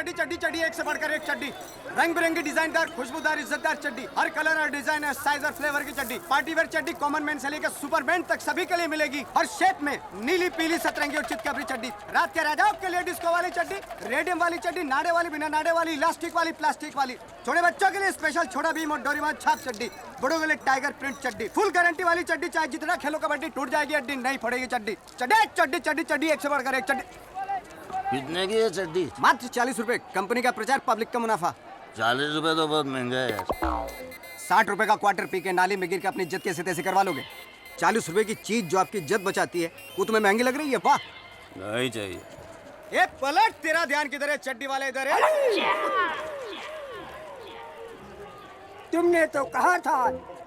चड्डी चड्डी चड्डी, एक से बढ़कर एक चड्डी, रंग बिरंगी डिजाइनदार खुशबूदार इज्जतदार चड्डी, हर कलर और डिजाइन और साइज और फ्लेवर की चड्डी, पार्टी वेयर चड्डी कॉमन मैन से लेकर सुपरमैन तक सभी के लिए मिलेगी। हर शेप में नीली पीली सतरंगी और चितकबरी चड्डी, रात के राजाओं के लिए डिस्को वाली चड्डी, रेडियम वाली चड्डी, नाड़े वाली बिना नाड़े वाली, इलास्टिक वाली, प्लास्टिक वाली, छोटे बच्चों के लिए स्पेशल छोटा भीम और डोरेमोन छाप चड्डी, बड़ों के लिए टाइगर प्रिंट चड्डी, फुल गारंटी वाली चड्डी, चाहे जितना खेलो कबड्डी टूट जाएगी हड्डी नहीं फोड़ेगी चड्डी। चड्डी चड्डी चड्डी चड्डी, एक से बढ़कर एक चड्डी। कितने की है चड्डी? मात्र 40 रुपए। कंपनी का प्रचार, पब्लिक का मुनाफा। 40 रुपए तो बहुत महंगा है यार। 60 रुपए का क्वार्टर पी के नाली में गिर के अपनी इज्जत कैसे तैसे करवा लोगे? 40 रुपए की चीज जो आपकी इज्जत बचाती है वो तुम्हें महंगी लग रही है? वाह, नहीं चाहिए। ए पलट, तेरा ध्यान किधर है? चड्डी वाले इधर है। तुमने तो कहा था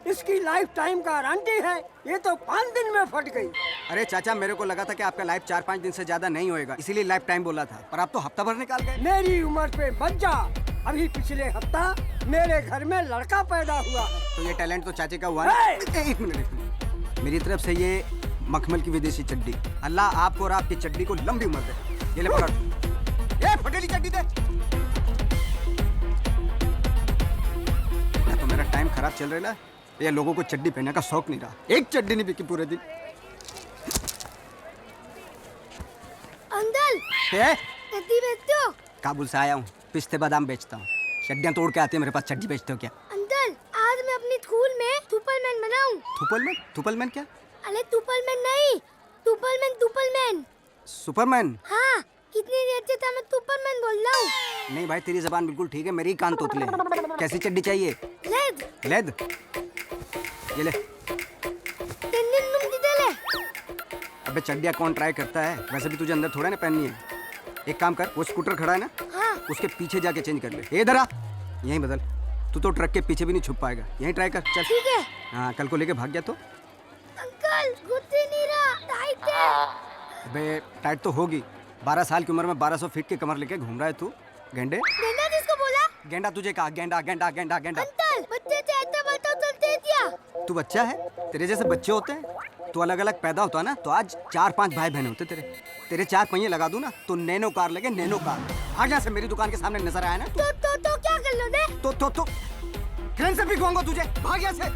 इसकी लाइफ टाइम गारंटी है, ये तो 5 दिन में फट गई। अरे चाचा, मेरे को लगा था कि आपका लाइफ 4-5 दिन से ज्यादा नहीं होएगा, इसीलिए लाइफ टाइम बोला था, पर आप तो हफ्ता भर निकाल गए। मेरी उम्र पे मत जा। अभी पिछले हफ्ता मेरे घर में लड़का पैदा हुआ है। तो ये टैलेंट तो चाचे का हुआ ना? एक मिनट, मेरी तरफ से ये मखमल की विदेशी चड्डी। अल्लाह आपको और आपकी चड्डी को लंबी उम्र दे। ये ले पकड़। ये फटेली चड्डी दे। तो मेरा टाइम खराब चल रहा है, ये लोगों को चड्डी पहनने का शौक नहीं रहा। एक चड्डी नहीं बिकी पूरे दिन। अंकल, चड्डी बेचते हो? काबुल से आया हूँ, पिस्ते बादाम बेचता हूँ। चड्डियाँ तोड़ के आती है मेरे पास, चड्डी बेचते हो क्या? अंकल, आज मैं अपनी स्कूल में सुपरमैन बनाऊं। सुपरमैन? सुपरमैन क्या? अरे सुपरमैन नहीं, सुपरमैन। सुपरमैन? हाँ, कितनी देर से था मैं सुपरमैन बोल रहा हूँ। नहीं भाई, तेरी जबान बिल्कुल ठीक है, मेरी कान तोतले हैं। कैसी चड्डी चाहिए? लेद। लेद? ये ले। अबे चड्डियाँ कौन ट्राई करता है? वैसे भी तुझे अंदर थोड़ा ना पहननी है। एक काम कर, वो स्कूटर खड़ा है ना, हाँ। उसके पीछे जाके चेंज कर ले। ये इधर आ, यहीं बदल। तू तो ट्रक के पीछे भी नहीं छुप पाएगा, यहीं ट्राई कर। चल ठीक है। हाँ, कल को लेके भाग गया तो? अंकल, घुसती नहीं रहा, टाइट है। अबे टाइट तो होगी। 12 साल की उम्र में 1200 फीट की कमर लेके घूम रहा है तू। गेंडे? गेंडा किसको बोला? गेंडा तुझे कहा, गेंडा गेंडा गेंडा गेंडा। अंकल, बच्चे से ऐसा बातों चलते क्या? तू बच्चा है? तेरे जैसे बच्चे होते हैं? तू अलग अलग पैदा होता ना तो आज 4-5 भाई बहन होते तेरे 4 पहिए लगा दूं ना तो नैनो कार लगे, नैनो कार। भाग यहाँ से, मेरी दुकान के सामने नजर आया ना तू। तो क्या कर लो दे? तो क्रेन से भिगवाऊंगा तुझे। भाग यहाँ से।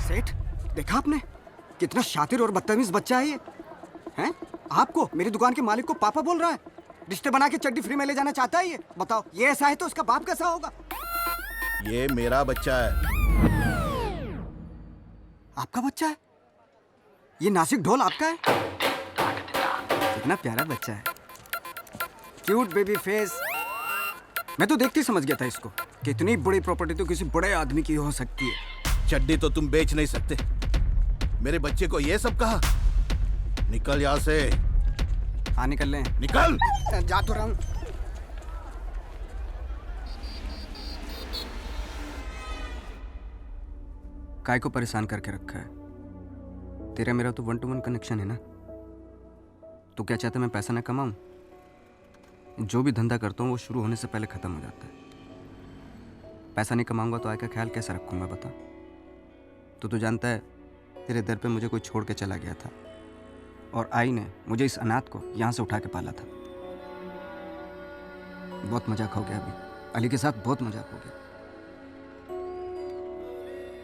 सेठ, देखा आपने कितना शातिर और बदतमीज बच्चा है ये? हैं? आपको, मेरी दुकान के मालिक को पापा बोल रहा है। रिश्ते बना के चड्डी फ्री में ले जाना चाहता है ये? बताओ, ये ऐसा है तो उसका बाप कैसा होगा? ये मेरा बच्चा है। आपका बच्चा है? ये नासिक ढोल आपका है? कितना प्यारा बच्चा है, क्यूट बेबी फेस। मैं तो देखते ही समझ गया था इसको कि इतनी बड़ी प्रॉपर्टी तो किसी बड़े आदमी की हो सकती है। चड्डी तो तुम बेच नहीं सकते। मेरे बच्चे को ये सब कहा? निकल यहाँ से। हाँ निकल लें। निकल। जा तो रहा हूँ। काय को परेशान करके रखा है? तेरा मेरा तो 1 to 1 कनेक्शन है ना। तो क्या चाहता मैं पैसा ना कमाऊं? जो भी धंधा करता हूँ वो शुरू होने से पहले खत्म हो जाता है। पैसा नहीं कमाऊंगा तो आय का ख्याल कैसे रखूंगा बता? तो तू जानता है तेरे दर पे मुझे कोई छोड़ के चला गया था और आई ने मुझे इस अनाथ को यहाँ से उठा के पाला था। बहुत मजाक हो गया अभी, अली के साथ बहुत मजाक हो गया।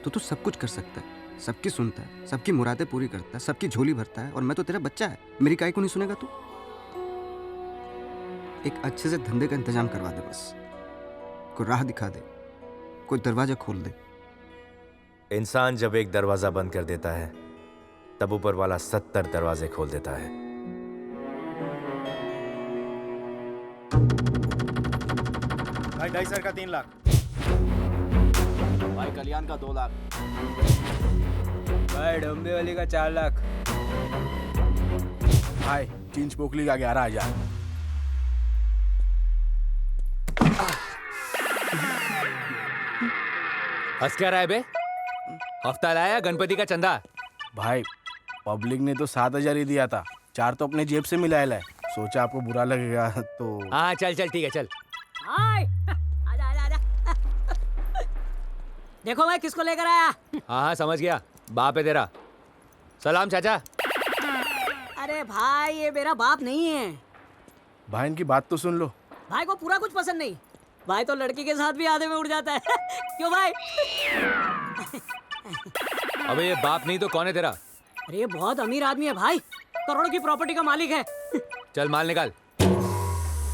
तो तू सब कुछ कर सकता है, सबकी सुनता है, सबकी मुरादें पूरी करता है, सबकी झोली भरता है, और मैं तो तेरा बच्चा है, मेरी काहे को नहीं सुनेगा तू? एक अच्छे से धंधे का इंतजाम करवा दे बस, कोई राह दिखा दे, कोई दरवाजा खोल दे। इंसान जब एक दरवाजा बंद कर देता है तब ऊपर वाला 70 दरवाजे खोल देता है। भाई डाइसर का 3 लाख। भाई कल्याण का 2 लाख। भाई डोंबे वाली का 4 लाख। भाई चींच पोखली का 11,000। हंस क्या रहा है बे? हफ्ता लाया गणपति का चंदा। भाई पब्लिक ने तो 7,000 ही दिया था, 4 तो अपने जेब से मिलाया है। सोचा आपको बुरा लगेगा तो। हाँ चल चल ठीक है चल। हाय, आजा आजा आजा। देखो मैं किसको लेकर आया। हाँ हाँ समझ गया, बाप है तेरा। सलाम चाचा। अरे भाई ये मेरा बाप नहीं है। भाई इनकी बात तो सुन लो। भाई को पूरा कुछ पसंद नहीं। भाई तो लड़की के साथ भी आधे में उड़ जाता है। क्यों भाई? अबे ये बाप नहीं तो कौन है तेरा? अरे ये बहुत अमीर आदमी है भाई, करोड़ों की प्रॉपर्टी का मालिक है। चल माल निकाल।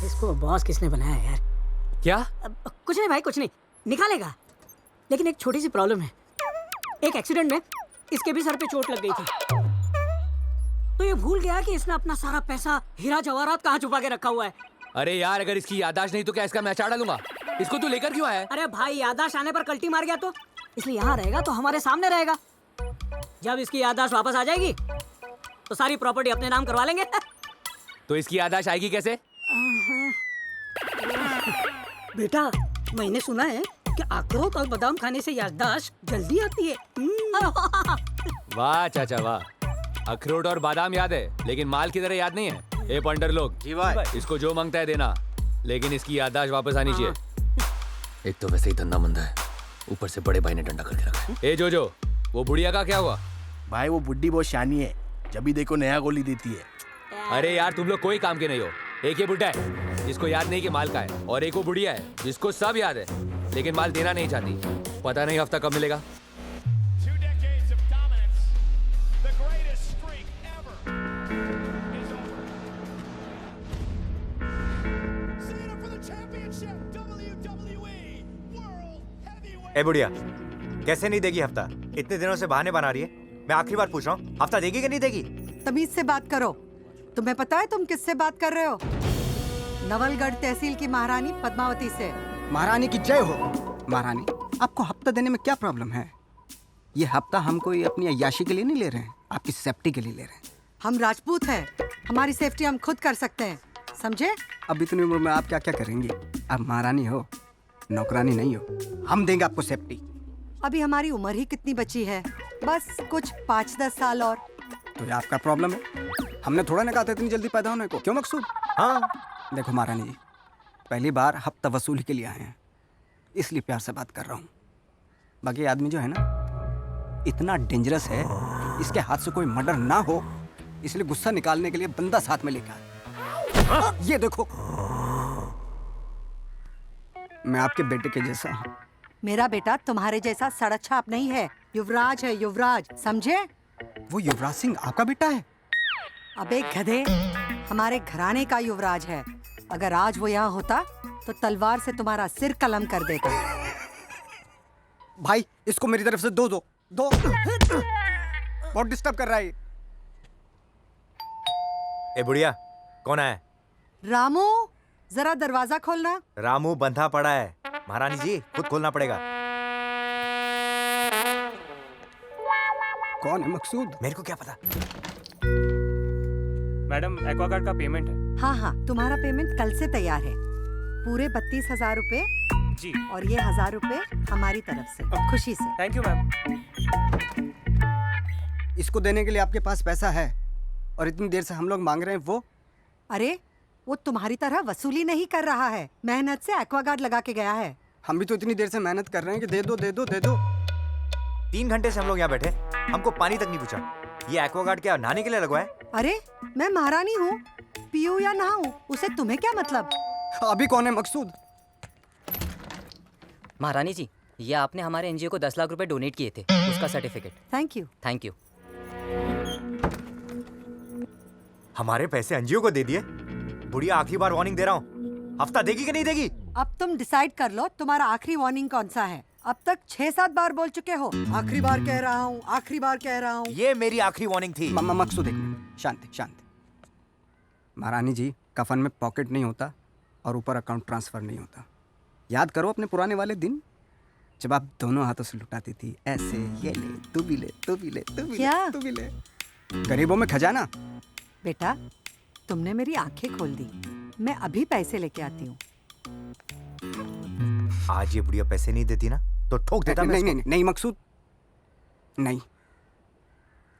इसको बॉस किसने बनाया यार? क्या? कुछ नहीं भाई, कुछ नहीं, निकालेगा। लेकिन एक छोटी सी प्रॉब्लम है। एक एक्सीडेंट में इसके भी सर पे चोट लग गई थी, तो ये भूल गया कि इसने अपना सारा पैसा, हीरा जवाहरात कहाँ छुपा के रखा हुआ है। अरे यार अगर इसकी याददाश्त नहीं तो क्या इसका मैं अचार डालूंगा? इसको तू लेकर क्यों आया? अरे भाई याददाश्त आने पर कल्टी मार गया तो इसलिए यहाँ रहेगा, तो हमारे सामने रहेगा। जब इसकी याददाश्त वापस आ जाएगी तो सारी प्रॉपर्टी अपने नाम करवा लेंगे। तो इसकी याददाश्त आएगी कैसे? बेटा मैंने सुना है कि अखरोट और बादाम खाने से याददाश्त जल्दी आती है। वाह चाचा वाह, अखरोट और बादाम याद है लेकिन माल की तरह याद नहीं है। ए पंडर लोग, जी भाई। इसको जो मांगता है देना, लेकिन इसकी याददाश्त वापस आनी चाहिए। एक तो वैसे ही धंधा मंदा है, ऊपर से बड़े भाई ने डंडा करके रखा है। ए जो वो बुढ़िया का क्या हुआ? भाई वो बुड्ढी बहुत शानी है, जब भी देखो नया गोली देती है। अरे यार तुम लोग कोई काम के नहीं हो। एक ये बुढ़ा है जिसको याद नहीं कि माल का है, और एक वो बुढ़िया है जिसको सब याद है लेकिन माल देना नहीं चाहती। पता नहीं हफ्ता कब मिलेगा। ए बुढ़िया, कैसे नहीं देगी हफ्ता? इतने दिनों से बहाने बना रही है। मैं आखिरी बार पूछ रहा हूँ, हफ्ता देगी कि नहीं देगी? तमीज से बात करो। तुम्हें पता है तुम किससे बात कर रहे हो? नवलगढ़ तहसील की महारानी पद्मावती से। महारानी की जय हो। महारानी, आपको हफ्ता देने में क्या प्रॉब्लम है? ये हफ्ता हम कोई अपनी अय्याशी के लिए नहीं ले रहे हैं, आपकी सेफ्टी के लिए ले रहे हैं। हम राजपूत हैं, हमारी सेफ्टी हम खुद कर सकते हैं, समझे? अब इतनी उम्र में आप क्या क्या करेंगी? आप महारानी हो, नौकरानी नहीं हो। हम देंगे आपको सेफ्टी। अभी हमारी उम्र ही कितनी बची है, बस कुछ 5-10 साल और। तो ये आपका प्रॉब्लम है, हमने थोड़ा ना कहा था इतनी जल्दी पैदा होने को। क्यों मकसूद? हाँ देखो महारानी जी, पहली बार हफ्ता वसूली के लिए आए हैं, इसलिए प्यार से बात कर रहा हूँ। बाकी आदमी जो है ना इतना डेंजरस है, इसके हाथ से कोई मर्डर ना हो इसलिए गुस्सा निकालने के लिए बंदा साथ में लेकर आए। ये देखो, मैं आपके बेटे के जैसा हूँ। मेरा बेटा तुम्हारे जैसा सड़क छाप नहीं है, युवराज है, युवराज, समझे? वो युवराज सिंह आपका बेटा है? अबे गधे, हमारे घराने का युवराज है। अगर आज वो यहाँ होता तो तलवार से तुम्हारा सिर कलम कर देता। भाई इसको मेरी तरफ से दो बहुत डिस्टर्ब कर रहा है। ए बुढ़िया, कौन है? रामू, जरा दरवाजा खोलना। रामू बंधा पड़ा है, महारानी जी खुद खोलना पड़ेगा। कौन है मकसूद? मेरे को क्या पता। मैडम एक्वागार्ड का पेमेंट है। हाँ हाँ, तुम्हारा पेमेंट कल से तैयार है। पूरे 32,000 रुपए जी। और ये 1,000 रुपए हमारी तरफ से, खुशी से। Thank you ma'am. इसको देने के लिए आपके पास पैसा है और इतनी देर से हम लोग मांग रहे हैं वो? अरे वो तुम्हारी तरह वसूली नहीं कर रहा है, मेहनत से एक्वागार्ड लगा के गया है। हम भी तो इतनी देर से मेहनत कर रहे हैं कि दे दो दे दो दे दो। 3 घंटे से हम लोग यहाँ बैठे, हमको पानी तक नहीं पूछा। ये एक्वागार्ड क्या नहाने के लिए लगवाए? अरे मैं महारानी हूँ, पीऊँ या नहाऊं उसे तुम्हें क्या मतलब? अभी कौन है मकसूद? महारानी जी, ये आपने हमारे एनजीओ को 10 लाख रुपए डोनेट किए थे, उसका certificate. Thank you. Thank you. हमारे पैसे एनजीओ को दे दिए? बुढ़िया आखिरी बार वार्निंग दे रहा हूँ, हफ्ता देगी कि नहीं देगी? अब तुम डिसाइड कर लो तुम्हारा आखिरी वार्निंग कौन सा है। अब तक 6-7 बार बोल चुके हो, आखिरी बार कह रहा हूँ, आखिरी बार कह रहा हूँ। ये मेरी आखिरी वार्निंग थी। मकसूद एक मिनट, शांति शांति। महारानी जी, कफन में पॉकेट नहीं होता और ऊपर अकाउंट ट्रांसफर नहीं होता। याद करो अपने पुराने वाले दिन, जब आप दोनों हाथों से लुटाती थी, ऐसे, ये ले, तू भी ले, तू भी ले, तू भी क्या? ले, तू भी ले। गरीबों में खजाना। बेटा, तुमने मेरी आंखें खोल दी, मैं अभी पैसे लेके आती हूँ। आज ये बुढ़िया पैसे नहीं देती ना तो ठोक देता। नहीं मकसूद, नहीं।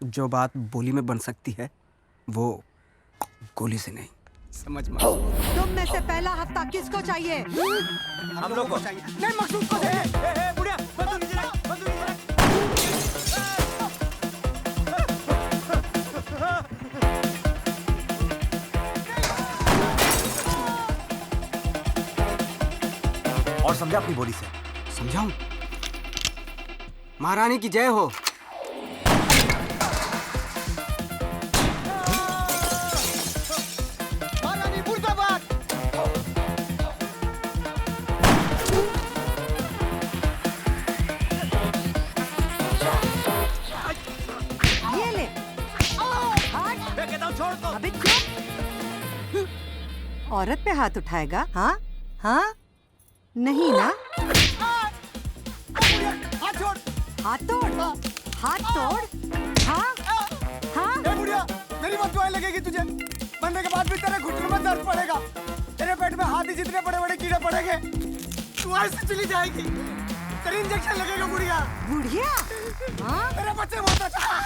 जो बात बोली में बन सकती है वो गोली से नहीं, समझ में? तुम में से पहला हफ्ता किसको चाहिए? हम लोग को। नहीं मकसूद को दे। बुढ़िया समझा अपनी बोली से। समझाऊं? महारानी की जय हो। महारानी मुर्दाबाद। ये ले। मैं कहता हूँ छोड़ दो। अबे चुप। औरत पे हाथ उठाएगा? हाँ हाँ, नहीं ना? हाथ छोड़। हाथ तोड़, हाथ तोड़। हाँ हाँ। ए बुढ़िया, मेरी बात दुआएं लगेगी तुझे। मरने के बाद भी तेरे घुटनों में दर्द पड़ेगा। तेरे पेट में हाथी जितने बड़े बड़े कीड़े पड़ेंगे। तू ऐसे चली जाएगी। तेरे इंजेक्शन लगेगा बुढ़िया। बुढ़िया? हाँ? तेरे बच्चे बहुत अच्छा।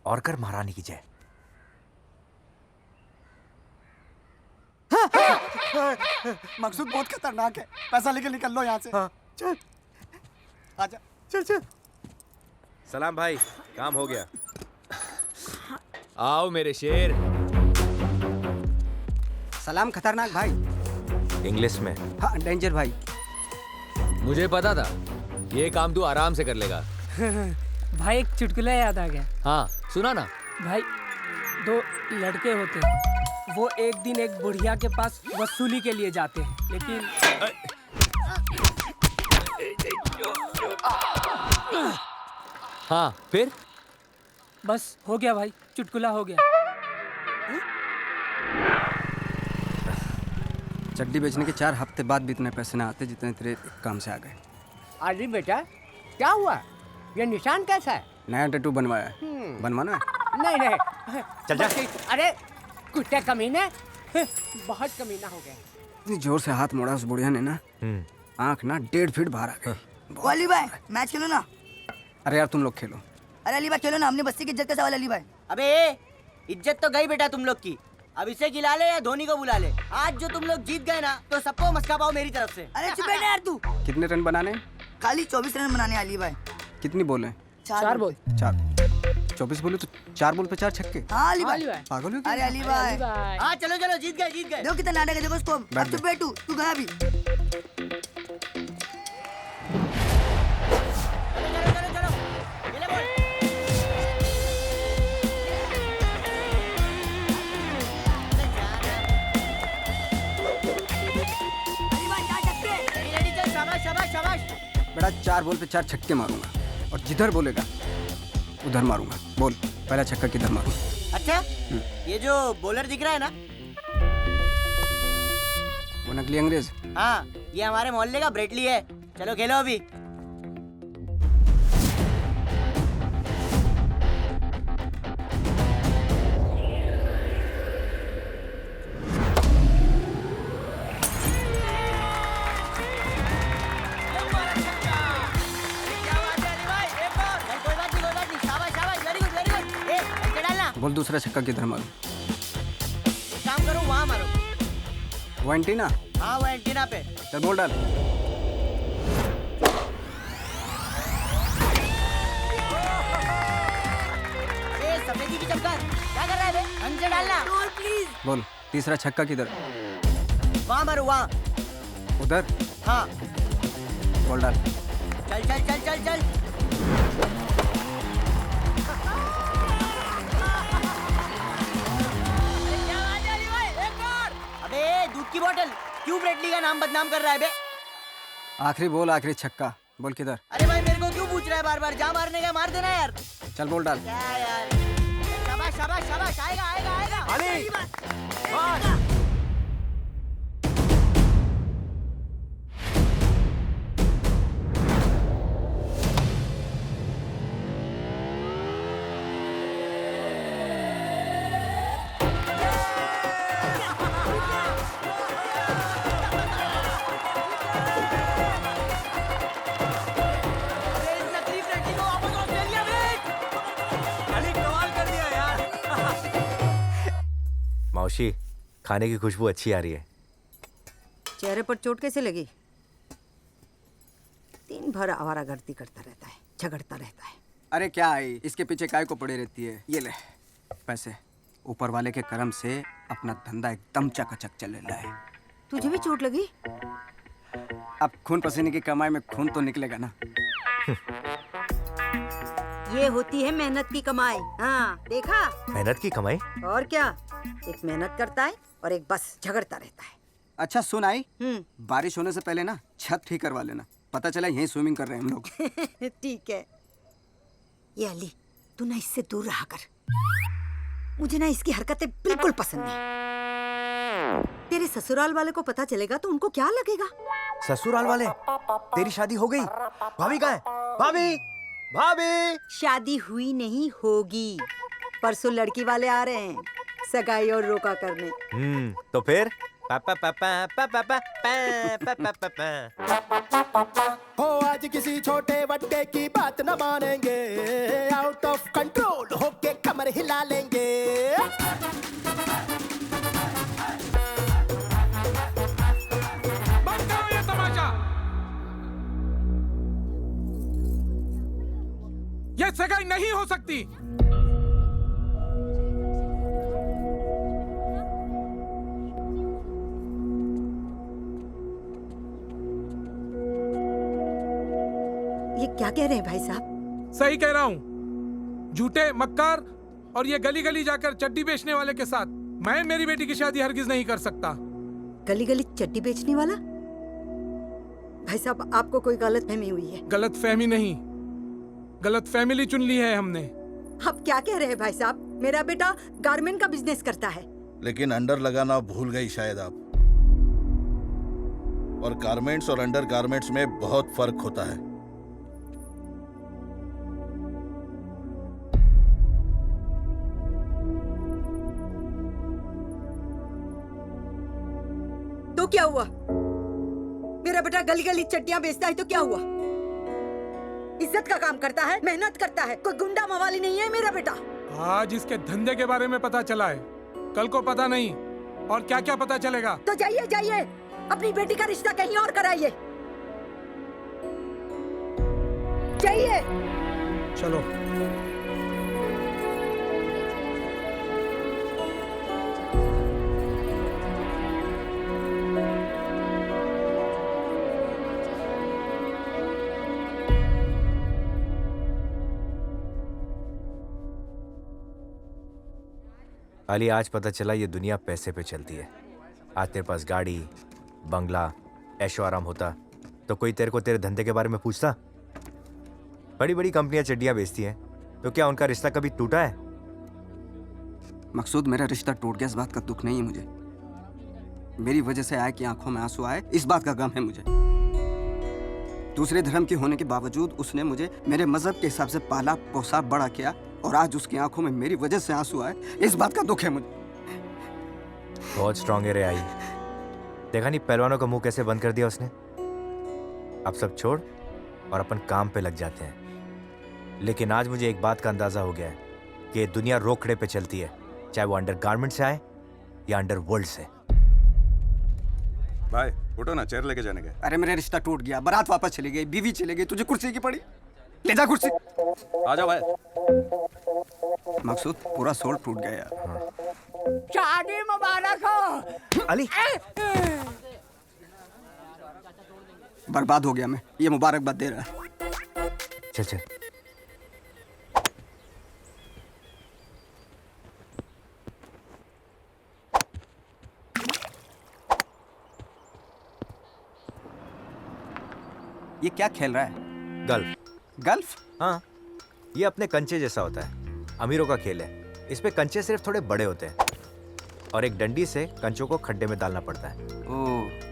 और कर महारानी की जय। मकसूद बहुत खतरनाक है। पैसा लेके निकल लो यहाँ से। चल आजा। चल चल। सलाम भाई, काम हो गया। आओ मेरे शेर। सलाम खतरनाक भाई। इंग्लिश में। हाँ डेंजर भाई। मुझे पता था ये काम तू आराम से कर लेगा। भाई एक चुटकुला याद आ गया। हाँ सुना ना। भाई दो लड़के होते हैं, वो एक दिन एक बुढ़िया के पास वसूली के लिए जाते हैं, लेकिन हाँ फिर बस हो गया भाई, चुटकुला हो गया। चड्डी बेचने के 4 हफ्ते बाद भी इतने पैसे ना आते जितने तेरे काम से आ गए। अरे बेटा क्या हुआ? ये निशान कैसा है? नया टैटू बनवाया है। बनवाना है? नहीं नहीं, चल जा। अरे कुत्ते कमीने, बहुत कमीना हो गया। इतनी जोर से हाथ मोड़ा उस बुढ़िया ने ना, आंख ना 1.5 फीट बाहर आ गई। अली भाई मैच खेलो ना। अरे यार तुम लोग खेलो। अरे अली भाई खेलो ना, हमने बस्ती की इज्जत का सवाल। अली भाई अबे इज्जत तो गई बेटा तुम लोग की। अब इसे खिला ले या धोनी को बुला ले। आज जो तुम लोग जीत गए ना, तो सबको मस्का पाओ मेरी तरफ से। अरे चुप बैठ यार तू। कितने रन बनाने? खाली 24 रन बनाने अली भाई। कितनी बॉल है? 4 बॉल। 4। 24 बोले तो 4 बॉल पे 4 छक्के। हाँ अली भाई। पागल हो क्या? अरे अली भाई हाँ चलो चलो जीत गए जीत गए। देखो कितना नाटक है, देखो इसको। अब चुप बैठ तू गया भी। चलो चलो चलो ये ले बॉल। अली भाई 4 छक्के। रेडी चल, शाबाश शाबाश शाबाश। बेटा 4 बॉल पे 4 छक्के मारूंगा और जिधर बोलेगा उधर मारूंगा। बोल पहला छक्का किधर मारूंगा? अच्छा ये जो बॉलर दिख रहा है ना, वो नकली अंग्रेज। हाँ ये हमारे मोहल्ले का ब्रेटली है। चलो खेलो अभी। बोल दूसरा छक्का किधर मारूं? एक काम करो वहाँ मारो। वो एंटीना? हाँ वो एंटीना पे। चल बोल डाल। सफेदी की चमकार क्या कर रहा है बे? ढंग से डालना। प्लीज। बोल तीसरा छक्का किधर? वहाँ मारो वहाँ। उधर? हाँ बोल डाल। चल चल चल चल चल। अबे दूध की बोतल क्यों ब्रेटली का नाम बदनाम कर रहा है बे? आखिरी बोल, आखिरी छक्का बोल किधर? अरे भाई मेरे को क्यों पूछ रहा है बार बार? जा मारने का मार देना यार। चल बोल डाल। क्या यार? शाबाश शाबाश शाबाश, आएगा आएगा आएगा। अरे इस नकली ब्रेटली को वापस ऑस्ट्रेलिया मौसी खाने की खुशबू अच्छी आ रही है। चेहरे पर चोट कैसे लगी? दिन भर आवारागर्दी करता रहता है, झगड़ता रहता है। अरे क्या आई, इसके पीछे काय को पड़ी रहती है। ये ले पैसे, ऊपर वाले के करम से अपना धंधा एकदम चकाचक चल रहा है। तुझे भी चोट लगी? अब खून पसीने की कमाई में खून तो निकलेगा ना। ये होती है मेहनत की कमाई। हाँ देखा? मेहनत की कमाई? और क्या, एक मेहनत करता है और एक बस झगड़ता रहता है। अच्छा सुन आई, बारिश होने से पहले ना छत ठीक करवा लेना। पता चला यहीं स्विमिंग कर रहे हैं हम लोग। ठीक है। ये अली, तू ना इससे दूर रहा कर। मुझे ना इसकी हरकतें बिल्कुल पसंद नहीं। तेरे ससुराल वाले को पता चलेगा तो उनको क्या लगेगा? ससुराल वाले? तेरी शादी हो गई? भाभी कहाँ है? भाभी, भाभी। शादी हुई नहीं, होगी। परसों लड़की वाले आ रहे हैं सगाई और रोका करने। तो फिर पापा पापा पापा पापा पापा पापा। हो आज किसी छोटे बट्टे की बात न मानेंगे, आउट ऑफ कंट्रोल होके कमर हिला लेंगे। ये तमाशा, ये सगाई नहीं हो सकती। ये क्या कह रहे हैं भाई साहब? सही कह रहा हूँ। झूठे मक्कार और ये गली गली जाकर चड्डी बेचने वाले के साथ मैं मेरी बेटी की शादी हरगिज नहीं कर सकता। गली गली चड्डी बेचने वाला? भाई साहब आपको कोई गलत फहमी हुई है। गलत फहमी नहीं, गलत फैमिली चुन ली है हमने। आप क्या कह रहे हैं भाई साहब? मेरा बेटा गारमेंट का बिजनेस करता है। लेकिन अंडर लगाना भूल गई शायद आप। और गारमेंट्स और अंडर गारमेंट्स में बहुत फर्क होता है। तो क्या हुआ? मेरा बेटा गली गली चड्डियां बेचता है तो क्या हुआ? इज्जत का काम करता है, मेहनत करता है, कोई गुंडा मवाली नहीं है मेरा बेटा। आज इसके धंधे के बारे में पता चला है, कल को पता नहीं और क्या क्या पता चलेगा। तो जाइए जाइए, अपनी बेटी का रिश्ता कहीं और कराइए। जाइए। चलो। अली, आज पता चला ये दुनिया पैसे पे चलती है। आज तेरे पास गाड़ी, बंगला, ऐशो आराम होता तो कोई तेरे को तेरे धंधे के बारे में पूछता? बड़ी बड़ी कंपनियां चड्डियां बेचती हैं, तो क्या उनका रिश्ता कभी टूटा है? मकसूद, मेरा रिश्ता टूट गया इस बात का दुख नहीं है मुझे। मेरी वजह से आए कि आंखों में आंसू आए इस बात का गम है मुझे। दूसरे धर्म के होने के बावजूद उसने मुझे मेरे मजहब के हिसाब से पाला पोसा बड़ा किया, और आज उसकी आंखों में मेरी वजह से आंसू आए इस बात का दुख है मुझे। बहुत स्ट्रांग है रे आई। देखा नहीं पहलवानों का मुंह कैसे बंद कर दिया उसने। अब सब छोड़ और अपन काम पे लग जाते हैं। लेकिन आज मुझे एक बात का अंदाजा हो गया है कि दुनिया रोकड़े पे चलती है, चाहे वो अंडर गारमेंट से आए या अंडर वर्ल्ड से। भाई उठो ना, चेयर लेके जाने का। अरे मेरा रिश्ता टूट गया, बारात वापस चली गई, बीवी चली गई, तुझे कुर्सी की पड़ी। ले जा कुर्सी। आ जाओ भाई। मकसूद, पूरा सोल टूट गया यार। शादी मुबारक हो। अली, बर्बाद हो गया मैं, ये मुबारकबाद दे रहा है। चल चल। ये क्या खेल रहा है? गल्फ। गल्फ? हाँ, ये अपने कंचे जैसा होता है, अमीरों का खेल है। इस पे कंचे सिर्फ थोड़े बड़े होते हैं और एक डंडी से कंचों को खड्डे में डालना पड़ता है। ओह।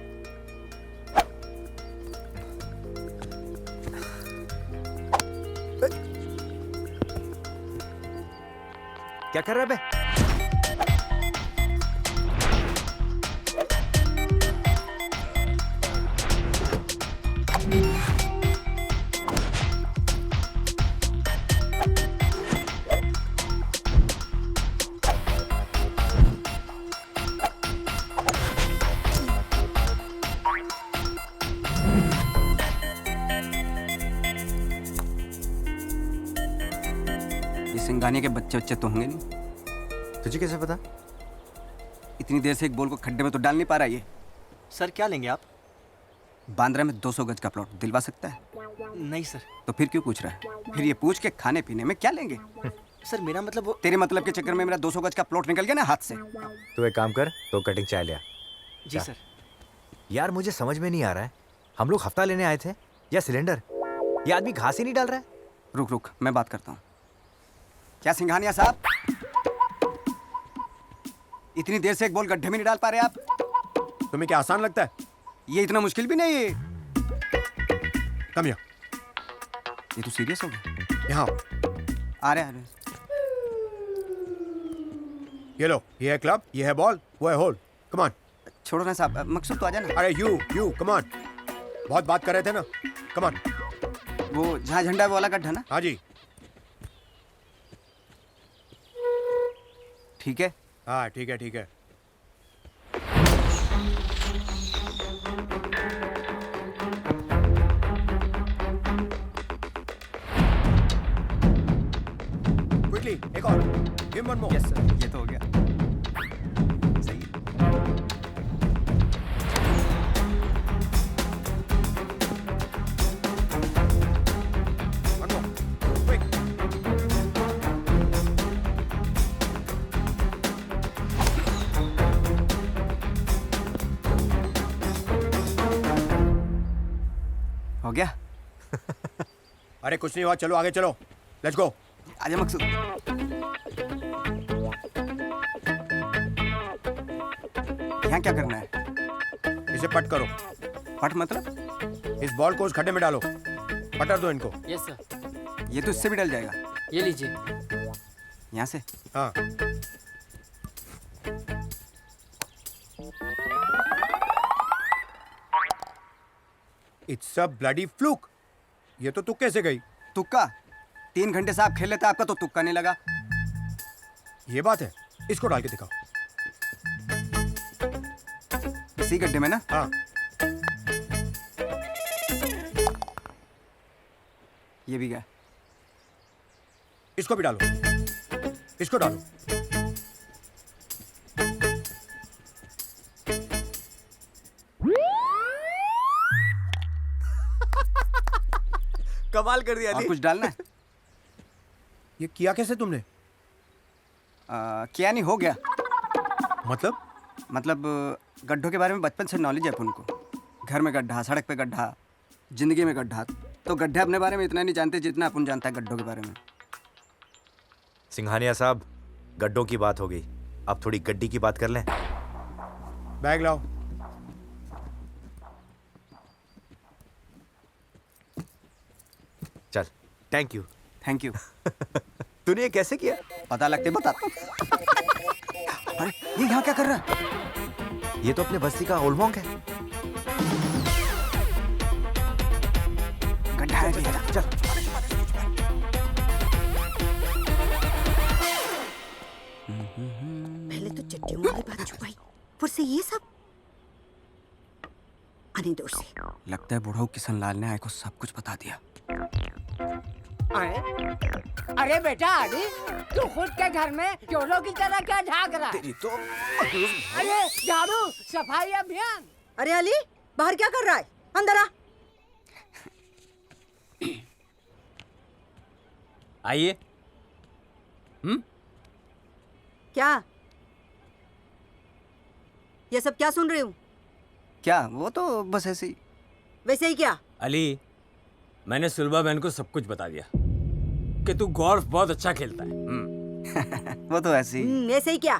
क्या कर रहा है बे? ये सिंघानिया के बच्चे तो होंगे नहीं। तुझे कैसे पता? इतनी देर से एक बॉल को खड्डे में तो डाल नहीं पा रहा ये। सर क्या लेंगे आप? बांद्रा में 200 गज का प्लॉट दिलवा सकता है? नहीं सर। तो फिर क्यों पूछ रहा है? फिर ये पूछ के खाने पीने में क्या लेंगे? सर मेरा मतलब वो तेरे मतलब के चक्कर में मेरा 200 गज का प्लॉट निकल गया ना हाथ से। तू एक काम कर, तो कटिंग चाय ले आ। जी सर। यार मुझे समझ में नहीं आ रहा है, हम लोग हफ्ता लेने आए थे या सिलेंडर? ये आदमी घास ही नहीं डाल रहा है। रुक रुक मैं बात करता हूँ। क्या सिंघानिया साहब, इतनी देर से एक बॉल गड्ढे में नहीं डाल पा रहे आप? तुम्हें क्या आसान लगता है? ये इतना मुश्किल भी नहीं है। कम यहाँ। ये तो सीरियस हो गया। यहाँ आ रहे। ये लो, ये है क्लब, ये है बॉल, वो है होल। Come on. छोड़ो ना साहब, मकसूद तो आ जाना। अरे यू कम ऑन। बहुत बात कर रहे थे ना, कम ऑन। वो जहाँ झंडा है वो वाला गड्ढा ना? हाँ जी। ठीक है। हाँ ठीक है ठीक है। क्विकली एक और। Give one more. Yes sir, ये तो हो गया। सही है। One more. क्विक। हो गया। अरे कुछ नहीं हुआ, चलो आगे चलो। Let's go. आजा मकसूद। यहाँ क्या करना है? इसे पट करो। पट मतलब? इस बॉल को उस खड्डे में डालो। पटर दो इनको। Yes sir. ये तो इससे भी डल जाएगा। ये लीजिए। यहाँ से? हाँ। It's a bloody fluke. ये तो तुक्के से गई। तुक्का? 3 घंटे से आप खेल लेते, आपका तो तुक्का नहीं लगा। ये बात है, इसको डाल के दिखाओ। इसी गड्ढे में ना? हाँ। ये भी गया। इसको भी डालो। इसको डालो। कमाल कर दिया। और कुछ डालना है? ये किया कैसे तुमने? क्या नहीं, हो गया। मतलब गड्ढों के बारे में बचपन से नॉलेज है अपन को। घर में गड्ढा, सड़क पे गड्ढा, जिंदगी में गड्ढा। तो गड्ढे अपने बारे में इतना नहीं जानते जितना अपन जानता है गड्ढों के बारे में। सिंघानिया साहब, गड्ढों की बात हो गई, अब थोड़ी गड्डी की बात कर लें। बैग लाओ। चल। Thank you. Thank you. तूने ये कैसे किया? पता लगते बताता। अरे ये यहाँ क्या कर रहा है? ये तो अपने बस्ती का ओल्ड मॉन्क है। गड्ढा है। चल। पहले तो चट्टियों वाली बात छुपाई, फिर से ये सब। आने दो उसे। लगता है बुढ़ऊ किशन लाल ने आए को सब कुछ बता दिया। अरे बेटा अरे, तू खुद के घर में चोरों की तरह क्या झांक रहा है? तेरी तो। अरे झाड़ू सफाई अभियान। अरे अली, बाहर क्या कर रहा है? अंदर आ। आइए। क्या ये सब क्या सुन रही हूँ? क्या? वो तो बस ऐसे ही। वैसे ही क्या? अली, मैंने सुलभा बहन को सब कुछ बता दिया कि तू गोल्फ बहुत अच्छा खेलता है। वो तो ऐसे ही। ऐसे ही क्या?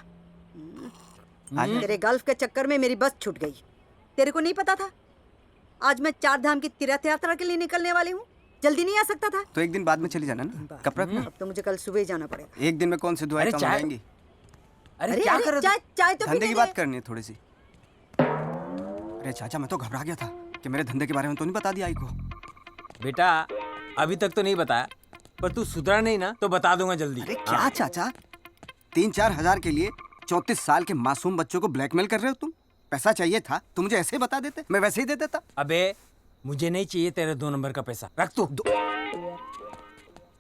तेरे गोल्फ के चक्कर में मेरी बस छूट गई। तेरे को नहीं पता था आज मैं 4 धाम की तीर्थ यात्रा के लिए निकलने वाली हूँ? जल्दी नहीं आ सकता था? तो एक दिन बाद में चली जाना ना। कब रखना? अब तो मुझे कल सुबह ही जाना पड़ेगा। एक दिन में कौन सी दुआएं कम हो जाएंगी? अरे क्या कर रहे हो? चाय तो धंधे की बात करनी है थोड़ी सी। अरे चाचा, मैं तो घबरा गया था कि मेरे धंधे के बारे में तो नहीं बता दिया आई को। बेटा अभी तक तो नहीं बताया, पर तू सुधरा नहीं ना तो बता दूंगा जल्दी। अरे क्या चाचा, 3-4 हजार के लिए 34 साल के मासूम बच्चों को ब्लैकमेल कर रहे हो तुम? पैसा चाहिए था तो मुझे ऐसे ही बता देते, मैं वैसे ही दे देता। अबे मुझे नहीं चाहिए तेरे 2 नंबर का पैसा, रख तू।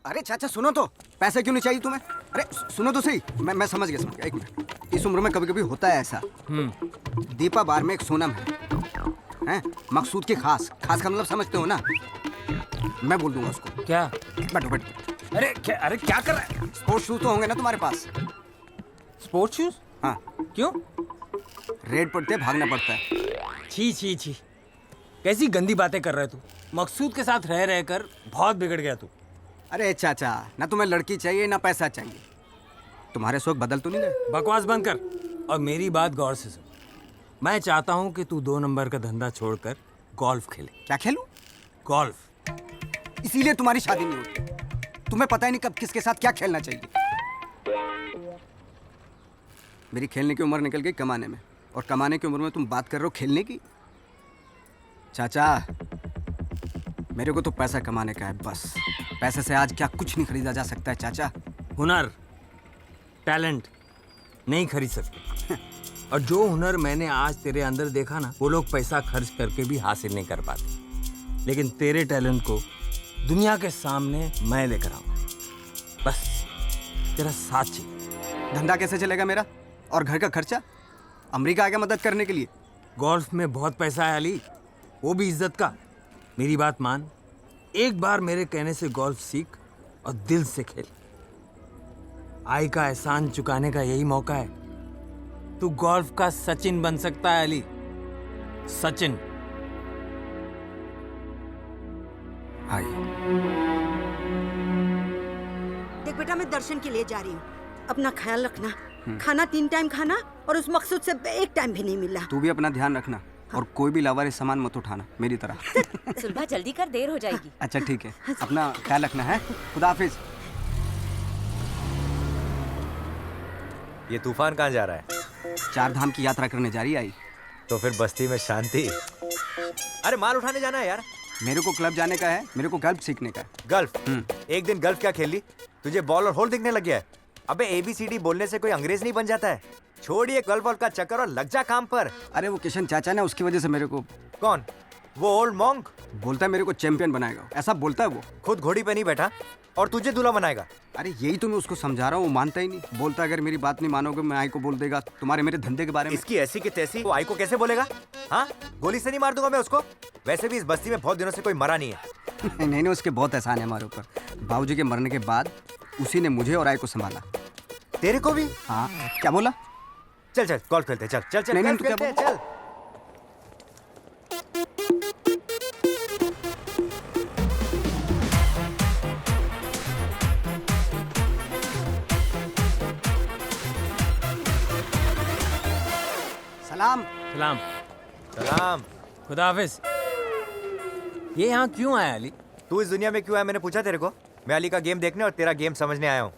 अरे चाचा सुनो तो, पैसे क्यों नहीं चाहिए तुम्हें? अरे सुनो तो सही, मैं समझ गया, एक मिनट। इस उम्र में कभी कभी होता है ऐसा। दीपा बार में एक सोनम है, मकसूद की खास का मतलब समझते हो ना? मैं बोल दूंगा उसको। क्या? बैठो। अरे क्या कर रहा है? स्पोर्ट्स शूज तो होंगे ना तुम्हारे पास? Sports shoes? हाँ। क्यों? रेड पड़ते हैं, भागना पड़ता है। छी। कैसी गंदी बातें कर रहे तू? मकसूद के साथ रह कर बहुत बिगड़ गया तू। अरे चाचा, ना तुम्हें लड़की चाहिए ना पैसा चाहिए, तुम्हारे शौक बदल तो नहीं गए? बकवास बंद कर और मेरी बात गौर से सुन। मैं चाहता हूँ कि तू 2 नंबर का धंधा छोड़कर गोल्फ खेले। क्या खेलूं? गोल्फ। इसीलिए तुम्हारी शादी नहीं होती। तुम्हें पता ही नहीं कब किसके साथ क्या खेलना चाहिए। मेरी खेलने की उम्र निकल गई कमाने में, और कमाने की उम्र में तुम बात कर रहे हो खेलने की? चाचा, मेरे को तो पैसा कमाने का है बस। पैसे से आज क्या कुछ नहीं खरीदा जा सकता है चाचा। हुनर, टैलेंट नहीं खरीद सकते। और जो हुनर मैंने आज तेरे अंदर देखा ना, वो लोग पैसा खर्च करके भी हासिल नहीं कर पाते। लेकिन तेरे टैलेंट को दुनिया के सामने मैं लेकर आऊंगा। बस तेरा साथ चाहिए। धंधा कैसे चलेगा मेरा और घर का खर्चा? अमेरिका आ गया मदद करने के लिए। गोल्फ में बहुत पैसा है अली, वो भी इज्जत का। मेरी बात मान, एक बार मेरे कहने से गोल्फ सीख और दिल से खेल। आई का एहसान चुकाने का यही मौका है। तू गोल्फ का सचिन बन सकता है अली, सचिन। आई। देख बेटा, मैं दर्शन के लिए जा रही हूँ, अपना ख्याल रखना। खाना 3 टाइम खाना, और उस मकसूद से 1 टाइम भी नहीं मिला। तू भी अपना ध्यान रखना। और कोई भी लावारिस सामान मत उठाना मेरी तरह। सुलभा जल्दी कर, देर हो जाएगी। अच्छा ठीक है, अपना ख्याल रखना है। खुदा हाफिज। ये तूफान कहाँ जा रहा है? 4 धाम की यात्रा करने जा रही है। आई तो फिर बस्ती में शांति। अरे माल उठाने जाना है यार। मेरे को क्लब जाने का है, मेरे को गल्फ सीखने का है। गल्फ? एक दिन गल्फ क्या खेल ली? तुझे बॉल और होल दिखने लग गया है? अबे ABCD बोलने से कोई अंग्रेज नहीं बन जाता है। छोड़िए गल्फ बॉल का चक्कर और लग जा काम पर। अरे वो किशन चाचा ने, उसकी वजह से मेरे को। कौन? वो ओल्ड मॉन्क बोलता है मेरे को चैंपियन बनाएगा, ऐसा बोलता है वो। खुद घोड़ी पे नहीं बैठा और तुझे दूल्हा बनाएगा। अरे यही तो मैं उसको समझा रहा हूँ, वो मानता ही नहीं। बोलता है अगर मेरी बात नहीं मानोगे मैं आई को बोल देगा तुम्हारे मेरे धंधे के बारे में। इसकी ऐसी की तैसी वो आई को कैसे बोलेगा? हाँ, गोली से नहीं मार दूंगा मैं उसको। वैसे भी इस बस्ती में बहुत दिनों से कोई मरा नहीं है। नहीं, उसके बहुत एहसान है हमारे ऊपर। बाबूजी के मरने के बाद उसी ने मुझे और आई को संभाला। तेरे को भी? हाँ। क्या बोला? चल गोल्फ खेलते। चल नहीं, गोल्फ खेलते, चल। सलाम। सलाम। खुदा हाफिज। ये यहाँ क्यों आया अली? तू इस दुनिया में क्यों आया मैंने पूछा तेरे को? मैं अली का गेम देखने और तेरा गेम समझने आया हूँ।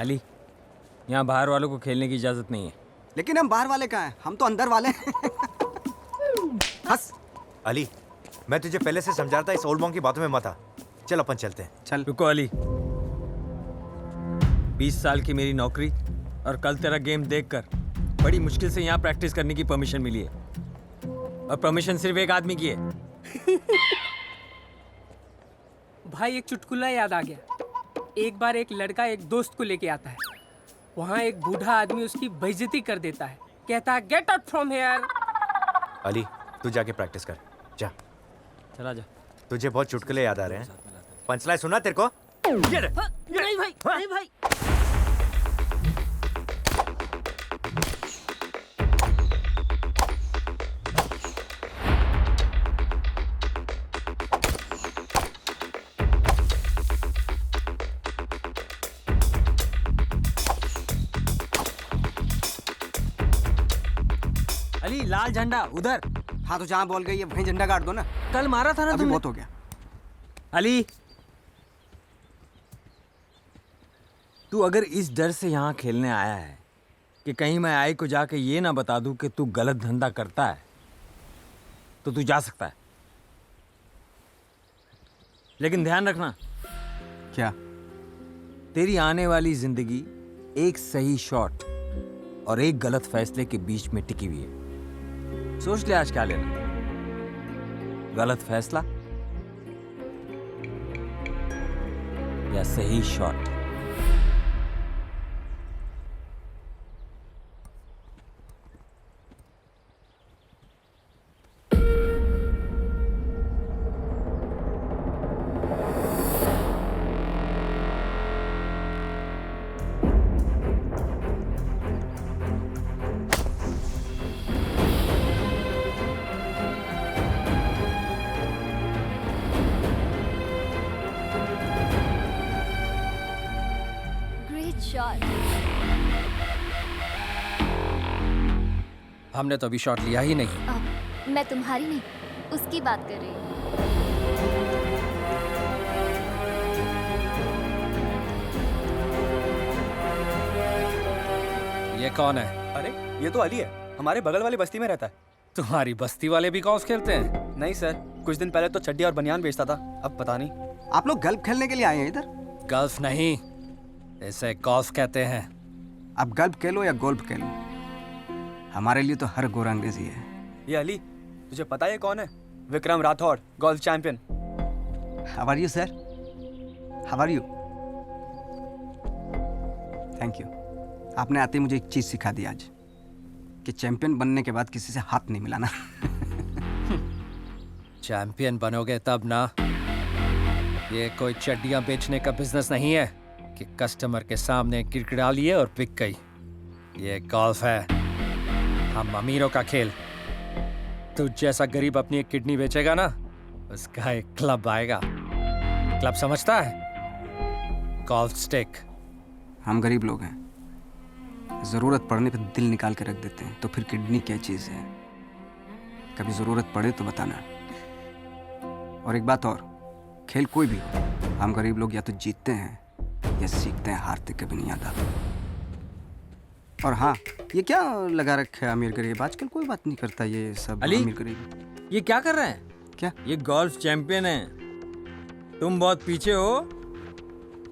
अली, यहाँ बाहर वालों को खेलने की इजाजत नहीं है। लेकिन हम बाहर वाले कहाँ हैं? हम तो अंदर वाले हैं। हंस। अली, मैं तुझे पहले से समझा रहा था, इस ओल्ड मॉन्क की बातों में मत आ। चल अपन चलते हैं। चल। रुको अली, 20 साल की मेरी नौकरी और कल तेरा गेम देखकर बड़ी मुश्किल से यहाँ प्रैक्टिस करने की परमिशन मिली है। और परमिशन सिर्फ एक आदमी की है। भाई एक चुटकुला याद आ गया। एक बार एक लड़का एक दोस्त को लेके आता है। वहाँ एक बूढ़ा आदमी उसकी बेइज्जती कर देता है। कहता है get out from here. Ali, तू जाके प्रैक्टिस कर, जा। चला जा। तुझे बहुत चुटकुले याद आ रहे हैं। पंचलाइन सुना तेरे को? नहीं भाई, नहीं भाई। अली, लाल झंडा उधर। हाँ तो जहाँ बॉल गई है वहीं झंडा गाड़ दो ना। कल मारा था ना अभी तुमने। बहुत हो गया। अली, तू अगर इस डर से यहाँ खेलने आया है कि कहीं मैं आई को जाके ये ना बता दूं कि तू गलत धंधा करता है, तो तू जा सकता है। लेकिन ध्यान रखना। क्या? तेरी आने वाली जिंदगी एक सही शॉट और एक गलत फैसले के बीच में टिकी हुई है। सोच ले आज क्या लेना। गलत फैसला या सही शॉट। हमने तो अभी शॉट लिया ही नहीं। मैं तुम्हारी नहीं, उसकी बात कर रही हूँ। ये कौन है? अरे ये तो अली है, हमारे बगल वाली बस्ती में रहता है। तुम्हारी बस्ती वाले भी गॉल्फ खेलते हैं? नहीं सर, कुछ दिन पहले तो चड्डी और बनियान बेचता था, अब पता नहीं। आप लोग गल्फ खेलने के लिए आए हैं इधर? गल्फ नहीं, इसे गॉल्फ कहते हैं। अब गल्फ खेलो या गोल्फ खेलो, हमारे लिए तो हर गोरा अंग्रेजी है। ये अली, तुझे पता है ये कौन है? Vikram Rathore, golf champion. How are you sir? How are you? Thank you. आपने आते मुझे एक चीज सिखा दी आज, कि चैंपियन बनने के बाद किसी से हाथ नहीं मिलाना। चैंपियन बनोगे तब ना। ये कोई चड्डियां बेचने का बिजनेस नहीं है कि कस्टमर के सामने गिड़गिड़ा लिए और बिक गई। ये गोल्फ है, हम अमीरों का खेल। तू जैसा गरीब अपनी एक किडनी बेचेगा ना, उसका एक क्लब आएगा। क्लब समझता है? Golf stick. हम गरीब लोग हैं, जरूरत पड़ने पर दिल निकाल के रख देते हैं, तो फिर किडनी क्या चीज है? कभी जरूरत पड़े तो बताना। और एक बात और, खेल कोई भी हो, हम गरीब लोग या तो जीतते हैं या सीखते हैं, हारते कभी नहीं आता। और हाँ, ये क्या लगा रखे है अमीर गरीब? आजकल कोई बात नहीं करता ये सब अली, अमीर गरीब। ये क्या कर रहे हैं? क्या? ये गोल्फ चैंपियन है, तुम बहुत पीछे हो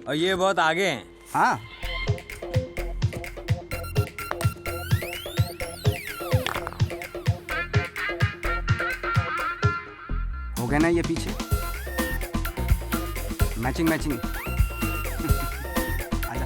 और ये बहुत आगे हैं। हाँ, हो गया ना ये पीछे? Matching matching. आजा।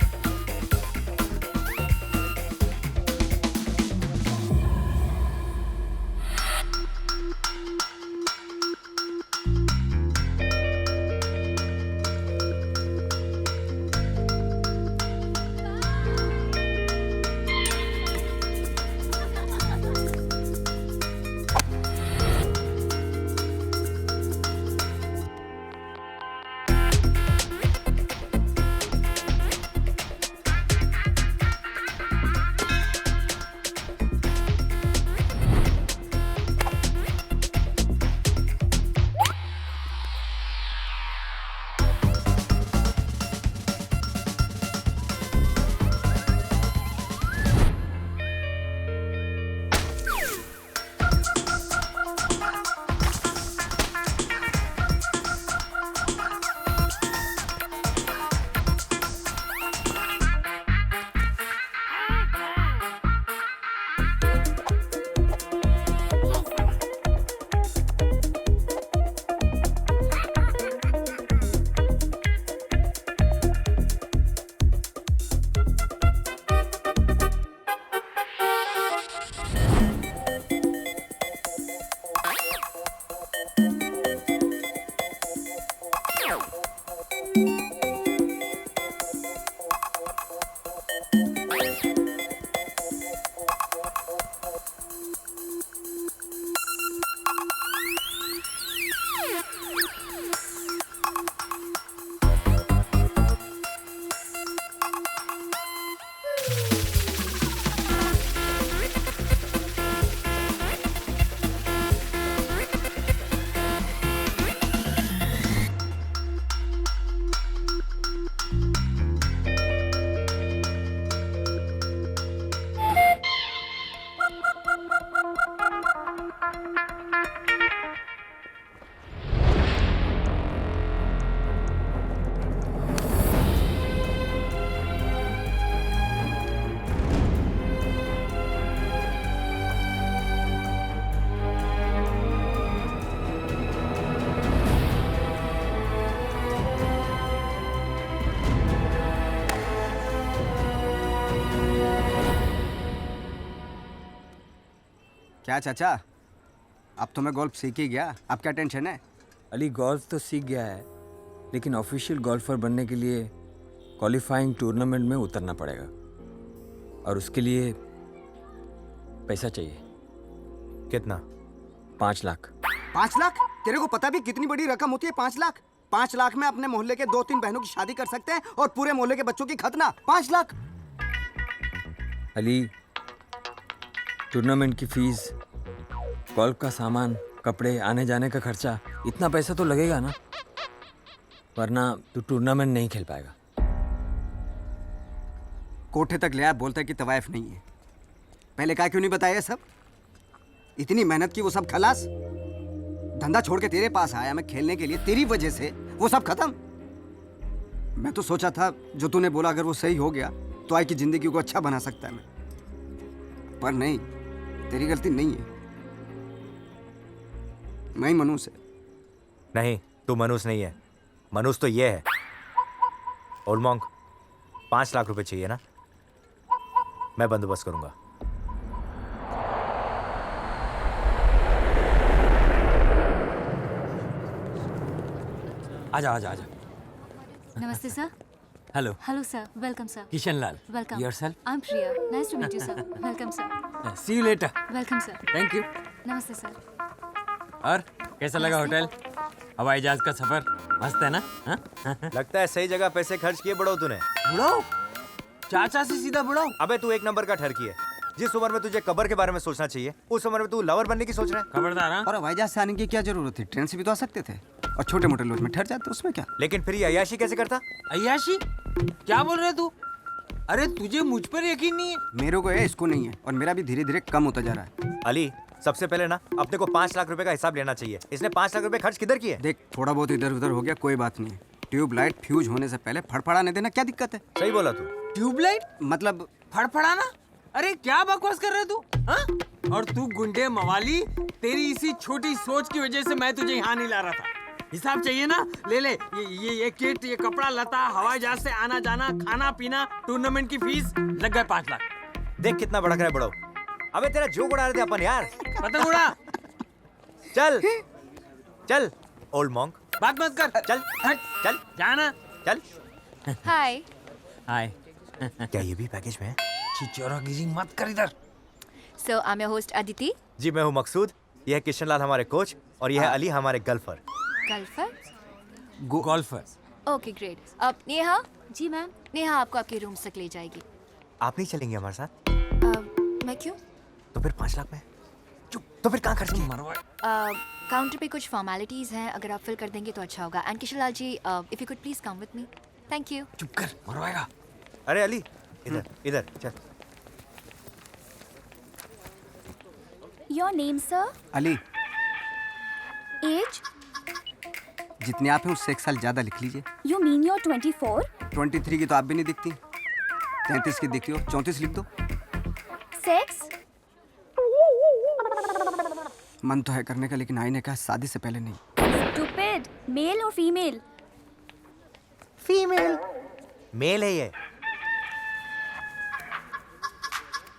क्या चाचा, अब तो मैं गोल्फ सीख ही गया, अब क्या टेंशन है? अली गोल्फ तो सीख गया है, लेकिन ऑफिशियल गोल्फर बनने के लिए क्वालिफाइंग टूर्नामेंट में उतरना पड़ेगा और उसके लिए पैसा चाहिए। कितना? 5 लाख। 5 लाख? तेरे को पता भी कितनी बड़ी रकम होती है 5 लाख? 5 लाख में अपने मोहल्ले के 2-3 बहनों की शादी कर सकते हैं और पूरे मोहल्ले के बच्चों की खतना। 5 लाख? अली, टूर्नामेंट की फीस, गोल्फ का सामान, कपड़े, आने जाने का खर्चा, इतना पैसा तो लगेगा ना, वरना तू टूर्नामेंट नहीं खेल पाएगा। कोठे तक ले आया, बोलता है कि तवायफ नहीं है। पहले क्या क्यों नहीं बताया सब? इतनी मेहनत की वो सब खलास। धंधा छोड़ के तेरे पास आया मैं खेलने के लिए, तेरी वजह से वो सब खत्म। मैं तो सोचा था जो तूने बोला अगर वो सही हो गया तो आई की जिंदगी को अच्छा बना सकता है मैं, पर नहीं, तेरी गलती नहीं है। मैं ही मनुष्य है। नहीं, तू मनुष्य नहीं है, मनुष्य तो ये है। ओल्ड मॉन्क, 5 लाख रुपए चाहिए ना? मैं बंदोबस्त करूंगा। आजा आजा आजा। नमस्ते sir. Hello. Hello sir, welcome sir. Kishan Lal. Welcome. Yourself? I am Priya, nice to meet you sir. Welcome sir. See you later. Welcome sir. Thank you. नमस्ते सर। और कैसा लगा होटल, हवाई जहाज का सफर? मस्त है ना? हाँ? लगता है सही जगह पैसे खर्च किए बड़ो तूने। बुढ़ाओ? चाचा से सीधा बुढ़ाओ? अबे तू 1 नंबर का ठरकी है। जिस उम्र में तुझे कब्र के बारे में सोचना चाहिए, उस उम्र में तू लवर बनने की सोच रहा है। खबरदार। हाँ? और हवाई जहाज से आने की क्या जरूरत थी? ट्रेन से भी तो आ सकते थे और छोटे मोटे लॉज में ठहर जाते, उसमें क्या? लेकिन फिर ये अय्याशी कैसे करता? अय्याशी? क्या बोल रहे तू? अरे तुझे मुझ पर यकीन नहीं है? मेरे को है, इसको नहीं है, और मेरा भी धीरे धीरे कम होता जा रहा है। अली, सबसे पहले ना अपने को 5 लाख रुपए का हिसाब लेना चाहिए। इसने 5 लाख रुपए खर्च किधर किए? देख, थोड़ा बहुत इधर उधर हो गया, कोई बात नहीं है। ट्यूबलाइट फ्यूज होने से पहले फड़फड़ाने देना, क्या दिक्कत है? सही बोला तू। ट्यूबलाइट मतलब फड़फड़ाना? अरे क्या बकवास कर रहे तू? हाँ? और तू गुंडे मवाली, तेरी इसी छोटी सोच की वजह से मैं तुझे यहाँ नहीं ला रहा था। हिसाब चाहिए ना? ले ले, ये किट, ये कपड़ा लता, हवाई जहाज से आना जाना, खाना पीना, टूर्नामेंट की फीस, लग गए 5 लाख। देख कितना भड़क रहा है बड़ो। अबे तेरा जोक उड़ा रहे थे अपन यार। पतंग उड़ा। चल चल ओल्ड मॉन्क, बात मत कर। चल हट, चल जाना। चल। हाय। हाय। क्या ये भी पैकेज में है? चिचोरागिरी मत कर इधर। So I am your host Aditi. जी मैं हूँ मकसूद, यह है किशन लाल हमारे कोच, और यह है अली हमारे गर्लफर। गर्लफर? गोल्फर। Okay great. अब नेहा। जी मैम। नेहा आपको आपके रूम तक ले जाएगी। आप नहीं चलेंगे हमारे साथ? मैं क्यों? तो फिर 5 लाख में चुप, तो फिर कहाँ खर्च किए? काउंटर पे कुछ फॉर्मेलिटीज हैं, अगर आप फिल कर देंगे तो अच्छा होगा। And Kishan Lal ji, if you could please come with me. Thank you. चुप कर, मरवाएगा। अरे अली, इधर इधर चल। Your name sir? Ali. Age? जितने आप हैं उससे 1 साल ज्यादा लिख लीजिए। You mean your 24? 23 की तो आप भी नहीं दिखती, 33 की दिखती हो, 34 लिख दो। सेक्स? मन तो है करने का, लेकिन आईने का शादी से पहले नहीं। स्टूपिड। मेल और फीमेल? फीमेल। मेल है ये।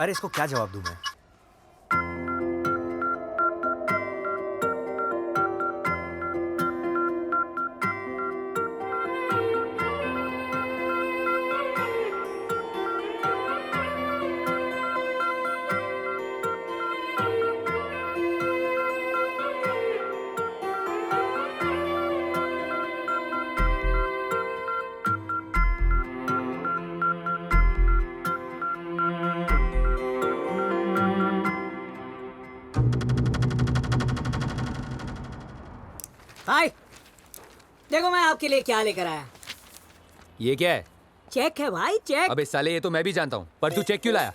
अरे इसको क्या जवाब दूं मैं? हाय, देखो मैं आपके लिए क्या लेकर आया। ये क्या है? चेक है भाई, चेक। अबे साले, ये तो मैं भी जानता हूँ, पर तू चेक क्यों लाया?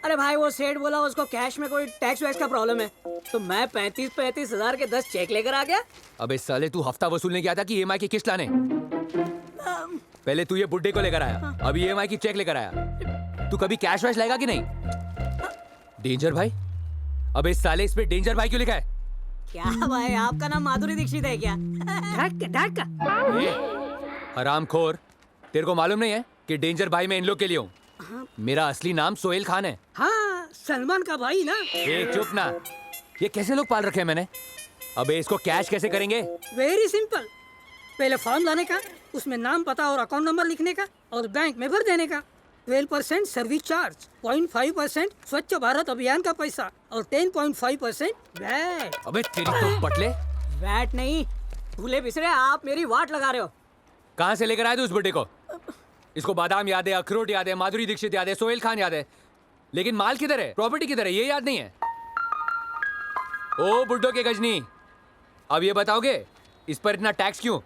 अरे भाई वो सेठ बोला उसको कैश में कोई टैक्स वैक्स का प्रॉब्लम है, तो मैं 35 हजार के 10 चेक लेकर आ गया। अबे साले, तू हफ्ता वसूलने गया था कि EMI की किस्त लाने? पहले तू ये बुड्ढे को लेकर आया, अभी EMI की चेक लेकर आया। तू कभी कैश वैश लाएगा कि नहीं? डेंजर भाई? अबे साले, इस पे डेंजर भाई क्यों लिखा है? क्या भाई, आपका नाम माधुरी दीक्षित है क्या? हरामखोर, तेरे को मालूम नहीं है कि डेंजर भाई मैं इन लोग के लिए हूँ? मेरा असली नाम सोहेल खान है। हाँ, सलमान का भाई ना। चुप ना। ये कैसे लोग पाल रखे हैं मैंने? अबे इसको कैश कैसे करेंगे? Very simple. पहले फॉर्म लाने का, उसमें नाम पता और अकाउंट नंबर लिखने का और बैंक में भर देने का। 12% सर्विस चार्ज, 0.5% स्वच्छ भारत अभियान का पैसा और 10.5% वैट। अबे तेरी तो पटले। वैट नहीं, भूले बिसरे आप मेरी वाट लगा रहे हो। कहाँ से लेकर आए थे उस बुड्ढे को? इसको बादाम याद है, अखरोट याद है, माधुरी दीक्षित याद है, सोहेल खान याद है, लेकिन माल किधर है, प्रॉपर्टी किधर है, ये याद नहीं है। ओ बुड्ढो के गजनी, अब ये बताओगे इस पर इतना टैक्स क्यों?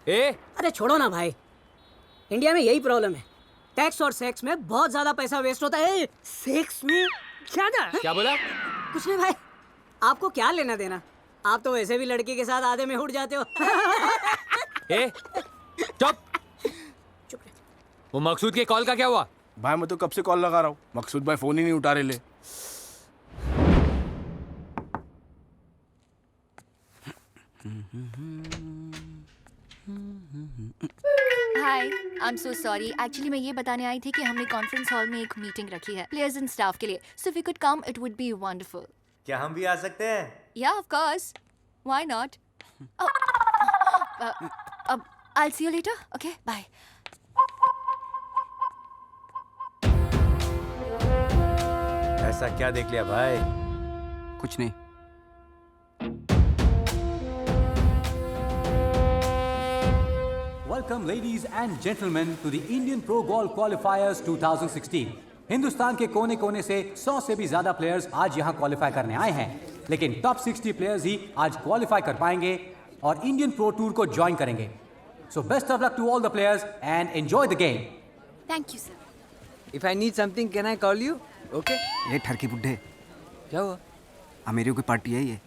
अरे छोड़ो ना भाई, इंडिया में यही प्रॉब्लम है, टैक्स और सेक्स में बहुत ज्यादा पैसा वेस्ट होता है। सेक्स में ज्यादा? क्या बोला? कुछ नहीं भाई, आपको क्या लेना देना, आप तो वैसे भी लड़की के साथ आधे में उड़ जाते हो। चुप। वो मकसूद के कॉल का क्या हुआ? भाई मैं तो कब से कॉल लगा रहा हूँ, मकसूद भाई फोन ही नहीं उठा रहे ले। Hi, I am so sorry. Actually मैं ये बताने आई थी कि हमने कॉन्फ्रेंस हॉल में एक मीटिंग रखी है प्लेयर्स एंड स्टाफ के लिए, so if you could come it would be wonderful. क्या हम भी आ सकते हैं? या ऑफ कोर्स, व्हाई नॉट। अब आई सी यू लेटर, ओके बाय। ऐसा क्या देख लिया भाई? कुछ नहीं। Welcome ladies and gentlemen to the Indian Pro Golf Qualifiers 2016. Hindustan के कोने कोने से 100 से भी ज्यादा प्लेयर्स आज यहाँ क्वालिफाई करने आए हैं, लेकिन टॉप 60 प्लेयर्स ही आज क्वालिफाई कर पाएंगे और इंडियन प्रो टूर को ज्वाइन करेंगे। So best of luck to all the players and enjoy the game. Thank you sir. If I need something, can I call you? Okay? ये ठरकी बुड्ढे, क्या हुआ? अमीरों की पार्टी है ये,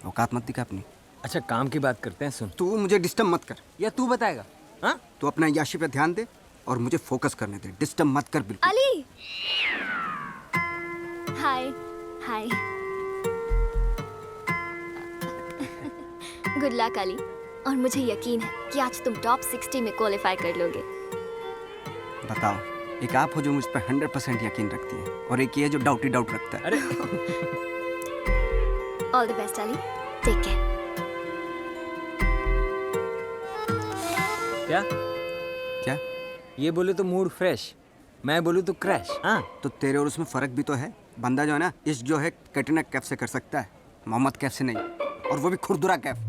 औकात मत दिखा अपनी। अच्छा काम की बात करते हैं, सुन। तू मुझे डिस्टर्ब मत कर। या तू बताएगा? हाँ? तू अपना याशी पे ध्यान दे और मुझे फोकस करने दे, डिस्टर्ब मत कर बिल्कुल। अली, हाय हाय। गुड लक अली, और मुझे यकीन है कि आज तुम टॉप 60 में क्वालिफाई कर लोगे। बताओ, एक आप हो जो मुझ पर 100% यकीन रखती है और एक ये जो डाउट रखता है। अरे all the best Ali, take care. क्या? क्या? ये बोले तो मूड फ्रेश, मैं बोलूँ तो क्रैश। हाँ, तो तेरे और उसमें फर्क भी तो है। बंदा जो है ना, इश्क जो है कैटरीना कैफ से कर सकता है, मोहम्मद कैफ से नहीं, और वो भी खुरदुरा कैफ।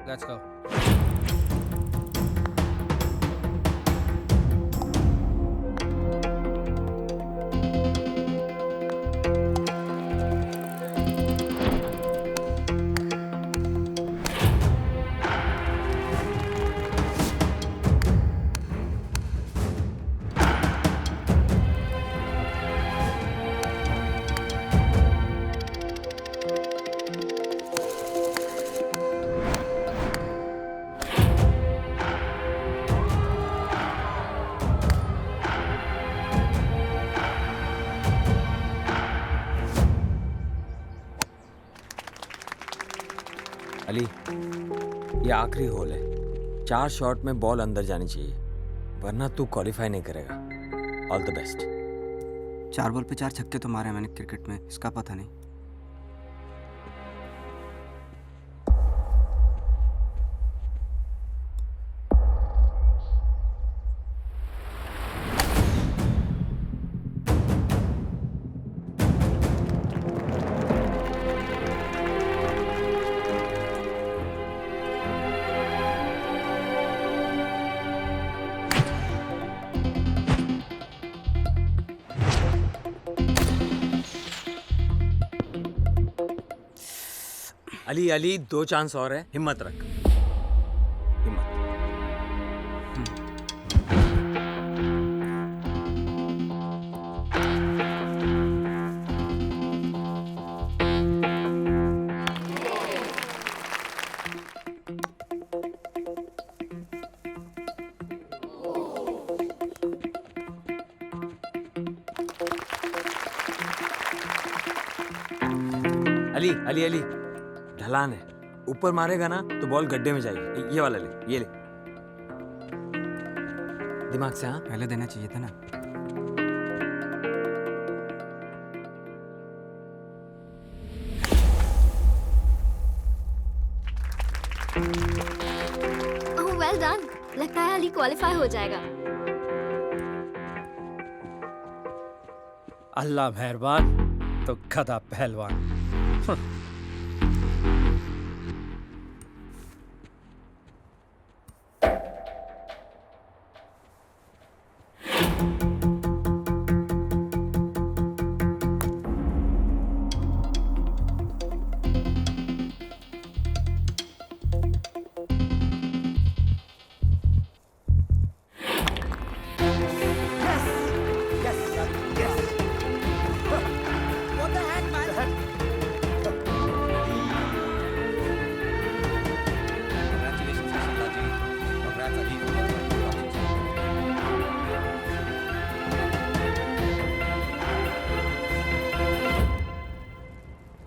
Let's go. अली, ये आखिरी होल है, 4 शॉट में बॉल अंदर जानी चाहिए, वरना तू क्वालिफाई नहीं करेगा। All the best. 4 बॉल पे 4 छक्के तो मारे मैंने क्रिकेट में, इसका पता नहीं। अली अली 2 चांस और है, हिम्मत रख। हिम्मत। अली अली ढलान है, ऊपर मारेगा ना तो बॉल गड्ढे में जाएगी। ये वाला ले, ये ले। दिमाग से। हाँ, पहले देना चाहिए था ना। ओह वेल डन, लगता है अली क्वालिफाई हो जाएगा। अल्लाह मेहरबान तो गधा पहलवान।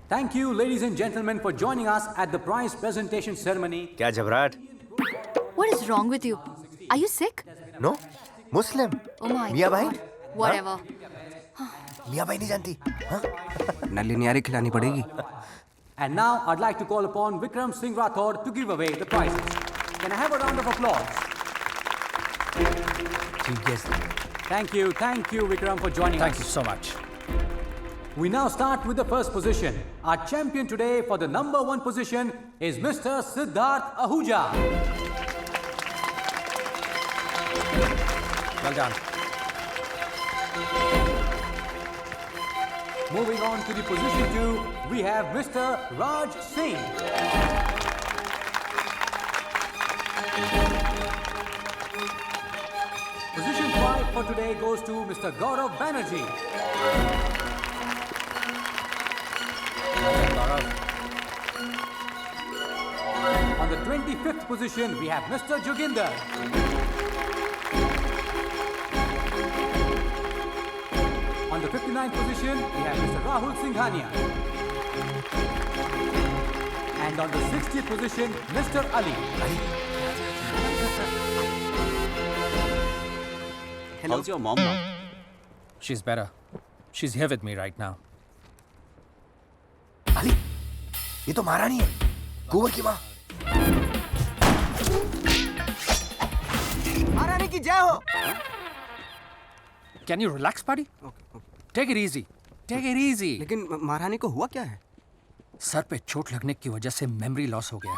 Thank you, ladies and gentlemen, for joining us at the prize presentation ceremony. क्या घबराहट? What is wrong with you? Are you sick? No, Muslim. Oh my मियाँ भाई? God. Whatever. मियाँ भाई नहीं जानती? हाँ? नल्ली नियारी खिलानी पड़ेगी। And now I'd like to call upon Vikram Singh Rathod to give away the prizes. Can I have a round of applause? Thank you, Vikram, for joining us. Thank you so much. We now start with the first position. Our champion today for the number 1 position is Mr. Siddharth Ahuja. Well done. Moving on to the position 2, we have Mr. Raj Singh. Position 5 for today goes to Mr. Gaurav Banerjee. On the 25th position, we have Mr. Joginder. On the 59th position, we have Mr. Rahul Singhania. And on the 60th position, Mr. Ali. Hello. How's your mom now? She's better. She's here with me right now. Ali, ये तो महारानी है, कुंवर की माँ। महारानी की जय हो। Can you relax, buddy? Take it easy. Take it easy. लेकिन महारानी को हुआ क्या है? सर पे चोट लगने की वजह से मेमोरी लॉस हो गया।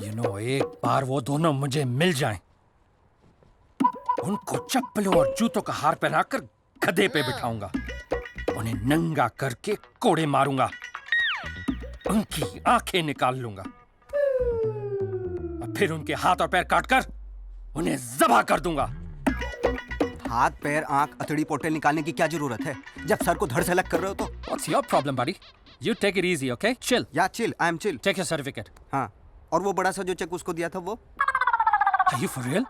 You know, एक बार वो दोनों मुझे मिल जाएं, उनको चप्पलों और जूतों का हार पहनाकर गधे पे बिठाऊंगा, उन्हें नंगा करके कोड़े मारूंगा, उनकी आंखें निकाल लूंगा और फिर उनके हाथ और पैर काटकर उन्हें ज़बह कर दूंगा। हाथ पैर आंख अतड़ी पोटल निकालने की क्या जरूरत है जब सर को धड़ से अलग कर रहे हो तो? What's your problem, buddy? You take it easy, okay? Chill. Yeah, chill. I am chill. Take your certificate. हाँ, और वो बड़ा सा जो चेक उसको दिया था वो? Are you for real?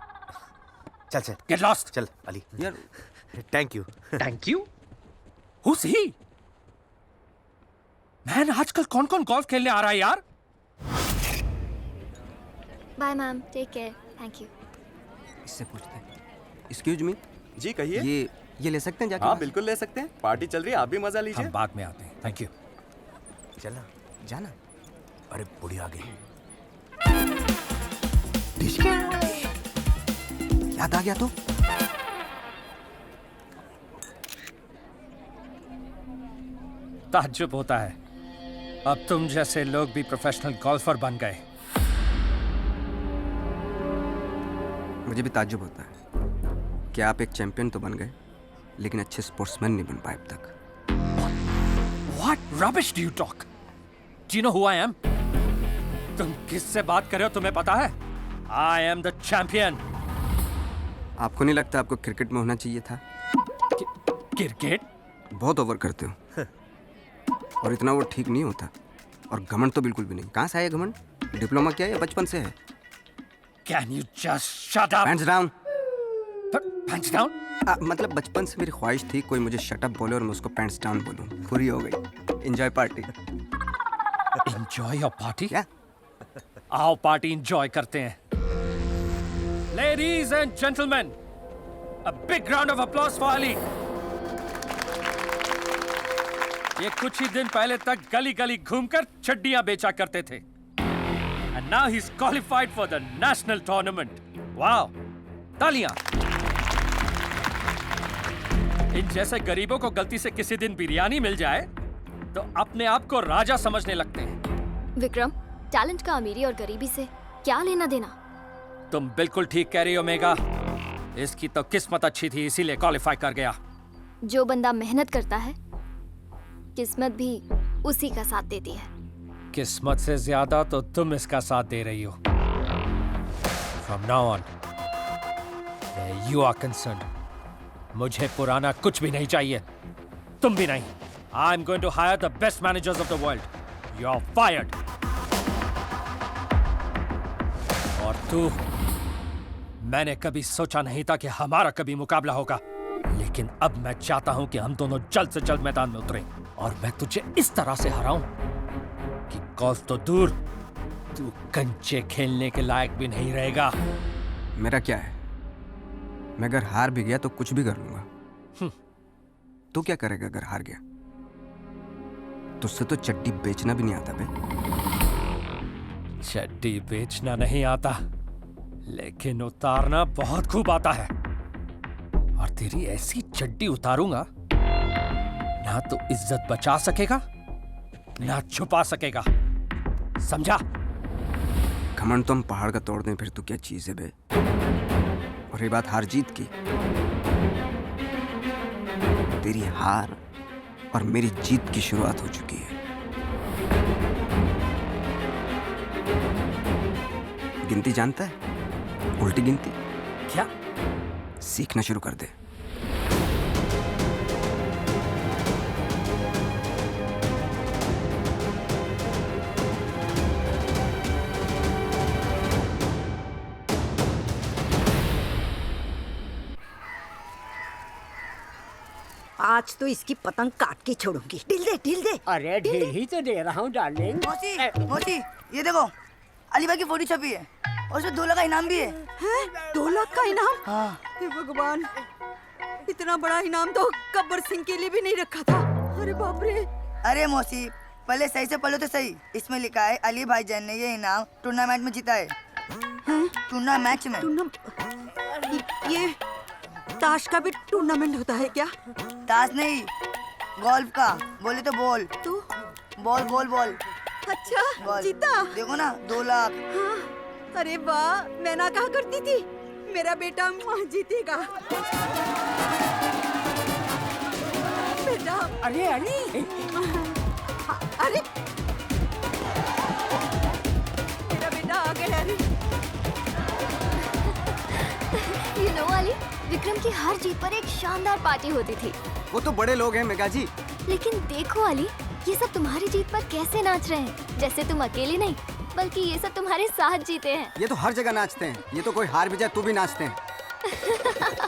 चल चल। Get lost. चल अली। यार, Thank you. Thank you? Who's he? Man, आजकल कौन-कौन गोल्फ खेलने आ रहा है यार? Bye, ma'am. Take care. Thank you. इससे पूछते हैं। Excuse me. जी कहिए। ये ले सकते हैं जाके? हाँ बिल्कुल ले सकते हैं, पार्टी चल रही है, आप भी मजा लीजिए। हम बाद में आते हैं। Thank you. चलना। जाना। अरे बुढ़ी आ गई। याद आ गया तो? ताज्जुब होता है, अब तुम जैसे लोग भी प्रोफेशनल गोल्फर बन गए। मुझे भी ताज्जुब होता है कि आप एक चैंपियन तो बन गए, लेकिन अच्छे स्पोर्ट्समैन नहीं बन पाए अब तक। What rubbish do you talk? Do you know who I am? तुम किससे बात कर रहे हो तुम्हें पता है? I am the champion. आपको नहीं लगता आपको क्रिकेट में होना चाहिए था? क्रिकेट? बहुत ओवर करते हो और इतना वो ठीक नहीं होता, और घमंड तो बिल्कुल भी नहीं। कहाँ से आया घमंड? डिप्लोमा किया या बचपन से है? Can you just shut up? Hands down. Hands down? मतलब बचपन से मेरी ख्वाहिश थी कोई मुझे शटअप बोले और मैं उसको पैंट्स डाउन बोलूं। पूरी हो गई। Enjoy party. Enjoy your party? आओ पार्टी एंजॉय करते हैं। Ladies and gentleman, a big round of applause for Ali. ये कुछ ही दिन पहले तक गली गली घूमकर चड्डियां बेचा करते थे। And now he's qualified for the national tournament. Wow! तालियां। इन जैसे गरीबों को गलती से किसी दिन बिरयानी मिल जाए तो अपने आप को राजा समझने लगते हैं। विक्रम, टैलेंट का अमीरी और गरीबी से क्या लेना देना? तुम बिल्कुल ठीक कह रही हो मेघा। इसकी तो किस्मत अच्छी थी, इसीलिए क्वालिफाई कर गया। जो बंदा मेहनत करता है, किस्मत भी उसी का साथ देती है। किस्मत से ज्यादा तो तुम इसका साथ दे रही हो। From now on, where you are concerned, मुझे पुराना कुछ भी नहीं चाहिए। तुम भी नहीं। I'm going to hire the best managers of the world. You're fired. और तू, मैंने कभी सोचा नहीं था कि हमारा कभी मुकाबला होगा, लेकिन अब मैं चाहता हूं कि हम दोनों जल्द से जल्द मैदान में उतरें और मैं तुझे इस तरह से हराऊं कि गोल्फ तो दूर, तू कंचे खेलने के लायक भी नहीं रहेगा। मेरा क्या है, मैं अगर हार भी गया तो कुछ भी कर लूंगा। तू क्या करेगा अगर हार गया? तुझसे तो चड्डी बेचना भी नहीं आता बे। चड्डी बेचना नहीं आता, लेकिन उतारना बहुत खूब आता है। और तेरी ऐसी चड्डी उतारूंगा, ना तो इज्जत बचा सकेगा ना छुपा सकेगा, समझा? घमंड तो हम पहाड़ का तोड़ दें, फिर तो क्या चीज है बे। और ये बात हार जीत की, तेरी हार और मेरी जीत की शुरुआत हो चुकी है। गिनती जानता है? उल्टी गिनती। क्या? सीखना शुरू कर दे। आज तो इसकी पतंग काट के छोड़ूंगी। ढील दे, ढील दे। अरे ढील ही तो दे रहा हूँ डार्लिंग। मौसी, ये देखो, अली भाई की फोटो छपी है और उसमें 2 लाख का इनाम भी है। हैं? 2 लाख का इनाम? हाँ। हे भगवान, इतना बड़ा इनाम तो गब्बर सिंह के लिए भी नहीं रखा था। अरे बाप रे। अरे मौसी, पहले सही से पढ़ो तो सही। इसमें लिखा है अली भाईजान ने ये इनाम टूर्नामेंट में जीता है। टूर्नामेंट में। ये ताश का भी टूर्नामेंट होता है क्या? ताश नहीं, गोल्फ का। बोले तो बोल। तू? Ball ball ball. अच्छा, बॉल। जीता? देखो ना, 2 लाख। हाँ। अरे वाह, मैं ना कहा करती थी मेरा बेटा जीतेगा। बेटा। अरे अली, अरे मेरा बेटा आ गया। अरे You know, अली, विक्रम की हर जीत पर एक शानदार पार्टी होती थी। वो तो बड़े लोग हैं मेघा जी। लेकिन देखो अली, ये सब तुम्हारी जीत पर कैसे नाच रहे हैं, जैसे तुम अकेले नहीं बल्कि ये सब तुम्हारे साथ जीते हैं। ये तो हर जगह नाचते हैं। ये तो कोई हार भी जाए तो भी नाचते हैं।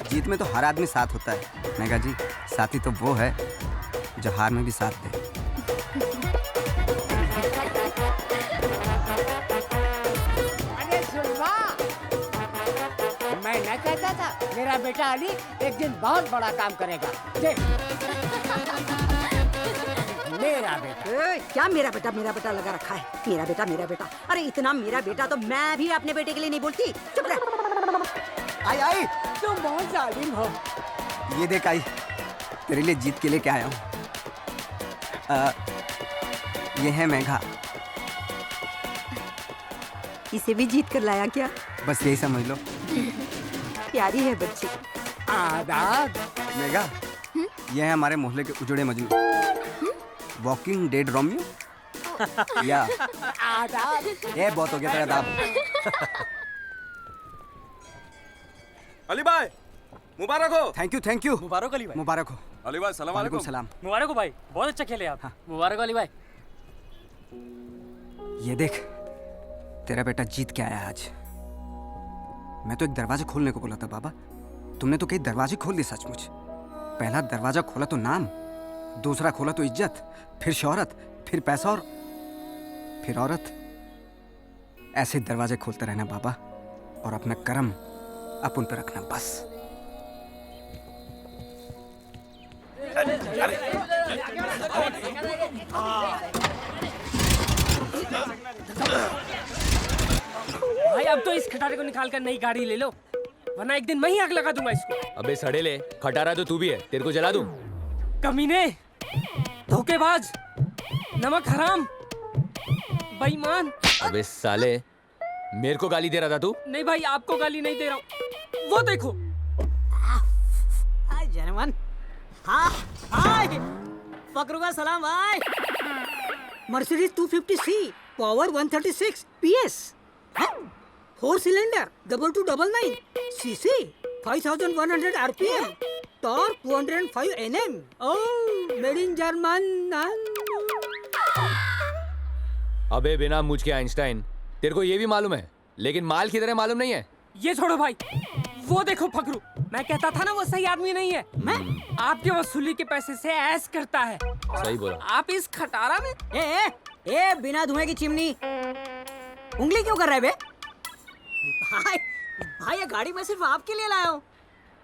जीत में तो हर आदमी साथ होता है मेघा जी। साथी तो वो है जो हार में भी साथ दे। अरे सुनवा, मैं न कहता था मेरा बेटा अली एक दिन बहुत बड़ा काम करेगा। देख, मेरा बेटा। क्या मेरा बेटा लगा रखा है? मेरा बेटा। अरे इतना मेरा बेटा तो मैं भी अपने बेटे के लिए नहीं बोलती। चुप रह। आई आई, तुम बहुत जालिम हो। ये देख आई, तेरे लिए जीत के लिए क्या आया हूँ। ये है मेघा। इसे भी जीत कर लाया क्या? बस यही समझ लो। प्यारी है बच्ची। आदाब। मेघा, ये है हमारे मोहल्ले के उजड़े मजनू, वॉकिंग डेड रोमियो। या आदाब। ये बहुत हो गया तेरा दाब। अली भाई, मुबारक हो। Thank you. मुबारक अली भाई। मुबारक हो अली भाई। सलाम वालेकुम अलैकुम। सलाम। मुबारक हो भाई, बहुत अच्छा खेले आप। हाँ। मुबारक हो अली भाई। ये देख, तेरा बेटा जीत के आया आज। मैं तो एक दरवाजा खोलने को बोला था बाबा, तुमने तो कई दरवाजे खोल दिए सचमुच। पहला दरवाजा खोला तो नाम, दूसरा खोला तो इज्जत, फिर शोहरत, फिर पैसा और फिर औरत। ऐसे दरवाजे खोलते रहना बाबा, और अपना कर्म अपन पे रखना बस। भाई अब तो इस खटारे को निकाल कर नई गाड़ी ले लो, वरना एक दिन मैं ही आग लगा दूंगा इसको। अबे सड़ेले, खटारा तो तू भी है, तेरे को जला दूं। कमीने, धोखेबाज, नमक हराम, बेईमान। अबे साले, मेरे को गाली दे रहा था तू? नहीं भाई, आपको गाली नहीं दे रहा हूँ, वो देखो। हाय जनमन, हाँ हाय, फकरू का सलाम भाई। Mercedes 250C, power 136 PS, 4 cylinder, 2299 CC, 5100 RPM, torque 205 Nm, oh made in German. अबे बिना मुझ के आइंस्टाइन, तेरे को ये भी मालूम है, लेकिन माल किधर है मालूम नहीं है। ये छोड़ो भाई, वो देखो फकरू, मैं कहता था ना वो सही आदमी नहीं है। मैं आपके वसूली के पैसे से ऐश करता है। सही बोला। आप इस खटारा में ए बिना धुएं की चिमनी, उंगली क्यों कर रहा है बे? भाई भाई ये गाड़ी मैं सिर्फ आपके लिए लाया हूँ।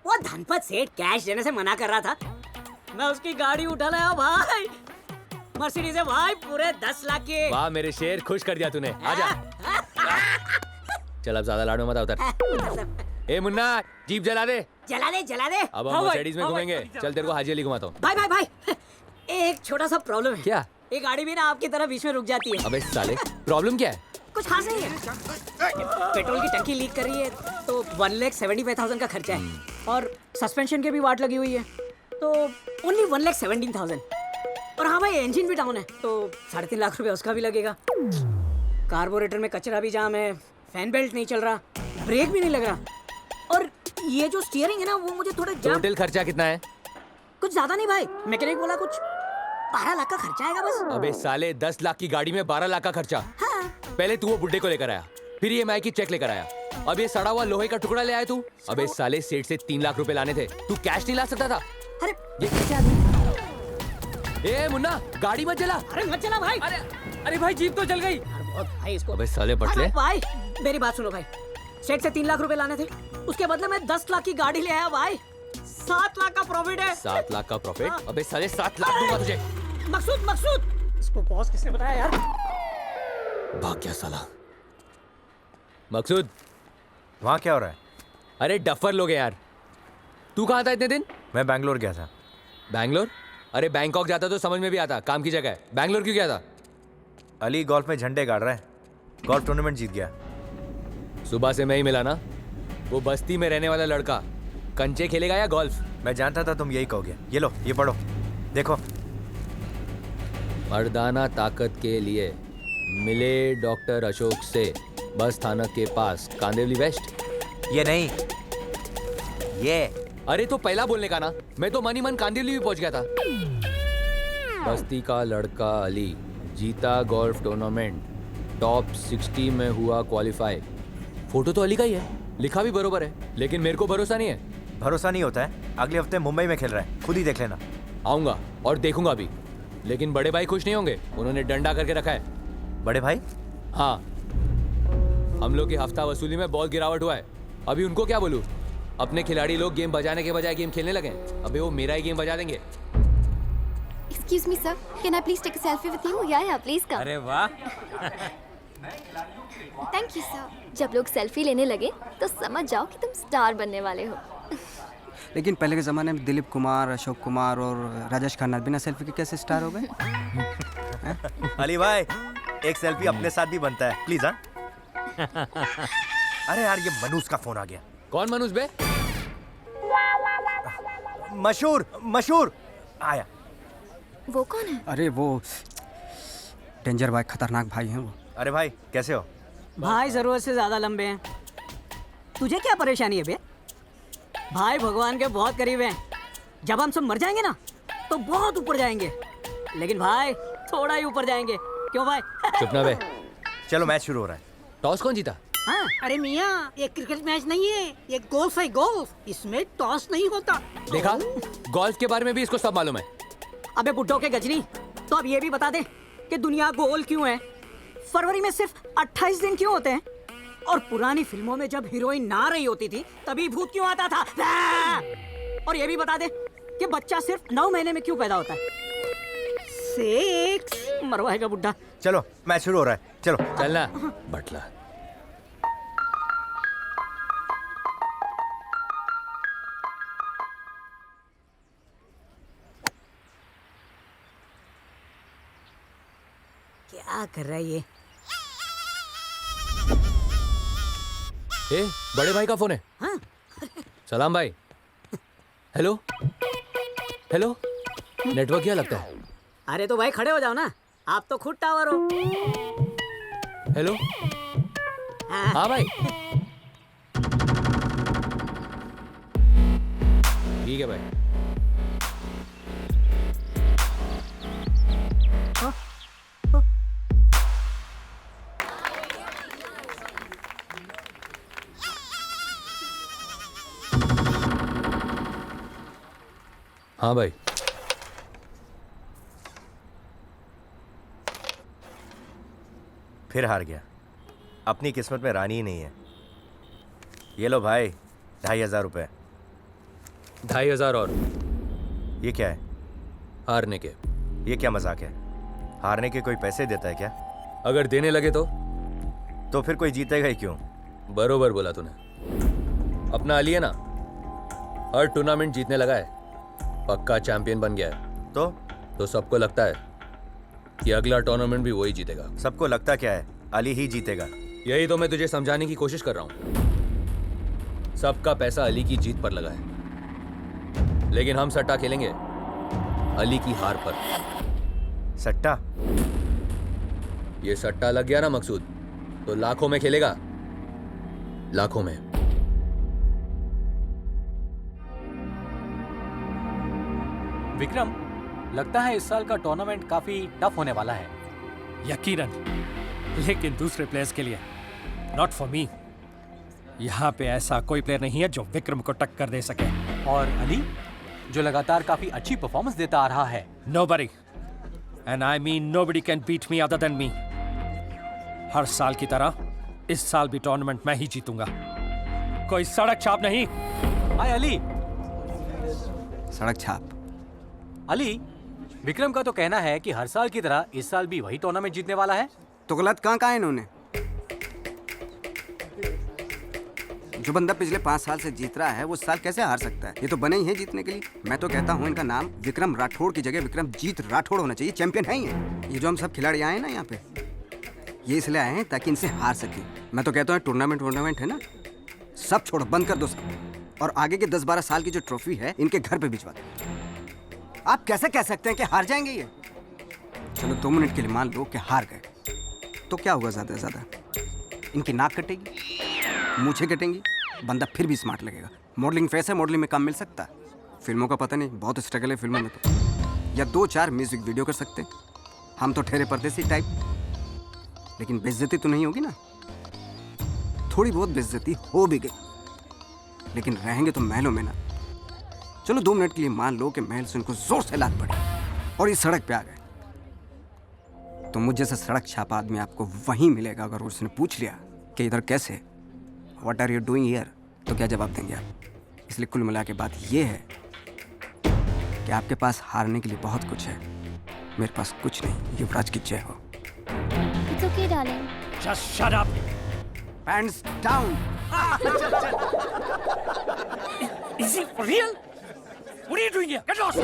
वो धनपत सेठ कैश देने से मना कर रहा था, मैं उसकी गाड़ी उठा लाया हूँ भाई। मर्सिडीज है भाई, पूरे 10 लाख की। वाह मेरे शेर, खुश कर दिया तूने। आजा। चल अब ज्यादा लाडो मत उतर। ए मुन्ना, जीप जला दे। जला दे जला दे। अब हम मर्सिडीज में घूमेंगे। चल तेरे को हाजी अली घुमाता हूँ। भाई भाई भाई, एक छोटा सा प्रॉब्लम है। क्या? ये गाड़ी भी ना आपकी तरह बीच में रुक जाती है। अबे साले, प्रॉब्लम क्या है? कुछ खास नहीं है, पेट्रोल की टंकी लीक कर रही है तो 1,75,000 का खर्चा है, और सस्पेंशन के भी वाट लगी हुई है तो ओनली 1,17,000। और हाँ भाई, इंजन भी डाउन है तो 3.5 लाख रुपए उसका भी लगेगा। कार्बोरेटर में कचरा भी जाम है, फैन बेल्ट नहीं चल रहा, ब्रेक भी नहीं लग रहा, और ये जो स्टीयरिंग है ना वो मुझे थोड़ा टोटल खर्चा कितना है? कुछ ज्यादा नहीं भाई, मैकेनिक बोला कुछ 12 लाख का खर्चा आएगा बस। अबे साले, 10 लाख की गाड़ी में 12 लाख का खर्चा। हाँ। पहले तू वो बुड्ढे को लेकर आया, फिर EMI की चेक लेकर आया, अब ये सड़ा हुआ लोहे का टुकड़ा ले आया तू। अबे साले, सेठ से 3 लाख रुपए लाने थे, तू कैश नहीं ला सकता था? अरे ये कैसे आदमी? ए मुन्ना, गाड़ी मत जला। अरे मत चला भाई। अरे भाई, जीप तो जल गई। भाई इसको। अबे साले बटले। भाई मेरी बात सुनो भाई, सेठ से 3 लाख रुपए लाने थे, उसके बदले में 10 लाख की गाड़ी ले आया भाई। 7 लाख का प्रॉफिट है। 7 लाख का प्रॉफिट? अबे साले, 7 लाख दूंगा तुझे। मकसूद, इसको बॉस किसने बताया यार? भाग गया साला। मकसूद, वहाँ क्या हो रहा है? अरे डफर लोग हैं यार। तू कहाँ था इतने दिन? मैं बैंगलोर गया था। बैंगलोर? अरे बैंकॉक जाता तो समझ में भी आता, काम की जगह है। बैंगलोर क्यों गया था? अली गोल्फ में झंडे गाड़ रहा है, गोल्फ टूर्नामेंट जीत गया। सुबह से मैं ही मिला ना, वो बस्ती में रहने वाला लड़का, कंचे खेलेगा या गोल्फ? मैं जानता था तुम यही कहोगे। ये लो, ये पढ़ो, देखो। मर्दाना ताकत के लिए मिले डॉक्टर अशोक से, बस स्थानक के पास, कांदिवली वेस्ट। ये नहीं, ये। अरे तो पहला बोलने का ना, मैं तो मनी मन कांदिवली भी पहुंच गया था। बस्ती का लड़का अली जीता गोल्फ टूर्नामेंट, टॉप 60 में हुआ क्वालिफाई। फोटो तो अली का ही है, लिखा भी बरोबर है, लेकिन मेरे को भरोसा नहीं है। भरोसा नहीं होता है? अगले हफ्ते मुंबई में खेल रहा है, खुद ही देख लेना। आऊंगा और देखूंगा भी, लेकिन बड़े भाई खुश नहीं होंगे, उन्होंने डंडा करके रखा है। बड़े भाई? हाँ, हम लोग की हफ्ता वसूली में बहुत गिरावट हुआ है। अभी उनको क्या बोलूं? अपने खिलाड़ी लोग गेम बजाने के बजाय गेम खेलने लगे। अबे वो मेरा ही गेम बजा देंगे। Excuse me, sir. Can I please take a selfie with you? Yeah, please come. अरे वाह। Thank you, sir. जब लोग सेल्फी लेने लगे तो समझ जाओ कि तुम स्टार बनने वाले हो। लेकिन पहले के ज़माने में दिलीप कुमार, अशोक कुमार और राजेश खन्ना बिना सेल्फी के कैसे स्टार हो गए? अली भाई, एक सेल्फी अपने साथ भी बनता है, प्लीज। हाँ। अरे यार, ये मनूज का फोन आ गया। कौन मनूज बे? मशहूर आया। वो कौन है? अरे वो डेंजर भाई, खतरनाक भाई हैं वो। अरे भाई, कैसे हो? भाई जरूरत से ज्यादा लंबे हैं। तुझे क्या परेशानी है बे? भाई भगवान के बहुत करीब हैं। जब हम सब मर जाएंगे ना तो बहुत ऊपर जाएंगे, लेकिन भाई थोड़ा ही ऊपर जाएंगे। क्यों भाई? चुप ना बे। चलो मैच शुरू हो रहा है। टॉस कौन जीता? हाँ? अरे मियाँ, ये क्रिकेट मैच नहीं है, ये गोल्फ है, गोल्फ। इसमें टॉस नहीं होता। देखा, गोल्फ के बारे में भी इसको सब मालूम है। अबे बुड्ढों के गजनी, तो अब ये भी बता दे कि दुनिया गोल क्यों है, फरवरी में सिर्फ 28 दिन क्यों होते हैं, और पुरानी फिल्मों में जब हीरोइन ना रही होती थी तभी भूत क्यों आता था, और ये भी बता दे कि बच्चा सिर्फ 9 महीने में क्यों पैदा होता है। सेक्स मरवाएगा बुड्ढा। चलो मैच शुरू हो रहा है, चलो चलना बटला। क्या कर रहा है ये? बड़े भाई का फोन है। हाँ? सलाम भाई। हेलो हेलो, नेटवर्क क्या लगता है? अरे तो भाई खड़े हो जाओ ना, आप तो खुद टावर हो। हेलो, हाँ भाई, ठीक है भाई। हाँ भाई, फिर हार गया। अपनी किस्मत में रानी ही नहीं है। ये लो भाई, 2500 रुपए। 2500 और ये क्या है? हारने के। ये क्या मजाक है? हारने के कोई पैसे देता है क्या? अगर देने लगे तो फिर कोई जीतेगा ही क्यों? बरोबर बोला तूने। अपना अली है ना, हर टूर्नामेंट जीतने लगा है, पक्का चैंपियन बन गया है। तो सबको लगता है कि अगला टूर्नामेंट भी वही जीतेगा। सबको लगता क्या है? अली ही जीतेगा। यही तो मैं तुझे समझाने की कोशिश कर रहा हूं। सबका पैसा अली की जीत पर लगा है, लेकिन हम सट्टा खेलेंगे अली की हार पर। सट्टा? ये सट्टा लग गया ना मकसूद, तो लाखों में खेलेगा, लाखों में। विक्रम, लगता है इस साल का टूर्नामेंट काफी टफ होने वाला है। यकीनन, लेकिन दूसरे प्लेयर्स के लिए, नॉट फॉर मी। यहाँ पे ऐसा कोई प्लेयर नहीं है जो विक्रम को टक्कर दे सके। और अली, जो लगातार काफी अच्छी परफॉर्मेंस देता आ रहा है। Nobody, and I mean nobody can beat me other than me. हर साल की तरह इस साल भी टूर्नामेंट मैं ही जीतूंगा, कोई सड़क छाप नहीं। हाय अली। सड़क छाप? अली, विक्रम का तो कहना है कि हर साल की तरह इस साल भी वही टूर्नामेंट जीतने वाला है। तो गलत कहाँ है इन्होंने? जो बंदा पिछले 5 साल से जीत रहा है वो इस साल कैसे हार सकता है? ये तो बने ही है जीतने के लिए। मैं तो कहता हूँ इनका नाम विक्रम राठौड़ की जगह विक्रमजीत राठौड़ होना चाहिए। चैंपियन है ये। ये जो हम सब खिलाड़ी आए हैं ना यहाँ पे, ये इसलिए आए हैं ताकि इनसे हार सके। मैं तो कहता हूँ टूर्नामेंट है ना, सब छोड़ो, बंद कर दो सब, और आगे के 10-12 साल की जो ट्रॉफी है इनके घर पे भिजवा दो। आप कैसे कह सकते हैं कि हार जाएंगे ये? चलो 2 मिनट के लिए मान लो कि हार गए, तो क्या होगा? ज्यादा से ज्यादा इनकी नाक कटेगी, मूछें कटेंगी, बंदा फिर भी स्मार्ट लगेगा। मॉडलिंग फेस है, मॉडलिंग में काम मिल सकता है। फिल्मों का पता नहीं, बहुत स्ट्रगल है फिल्मों में तो। या 2-4 म्यूजिक वीडियो कर सकते हैं। हम तो ठहरे परदेसी टाइप, लेकिन बेइज्जती तो नहीं होगी ना? थोड़ी बहुत बेइज्जती हो भी गई, लेकिन रहेंगे तो महलों में ना। चलो 2 मिनट के लिए मान लो कि महल से उनको जोर से लात पड़ी और इस सड़क पे आ गए, तो मुझ जैसा सड़क छापा आदमी आपको वहीं मिलेगा। अगर उसने पूछ लिया कि इधर कैसे, what are you doing here, तो क्या जवाब देंगे आप? इसलिए कुल मिला के बात ये है कि आपके पास हारने के लिए बहुत कुछ है, मेरे पास कुछ नहीं। युवराज की जय हो। It's okay, darling. Just shut up. Hands down. Is he for real? What are you doing here? Get lost!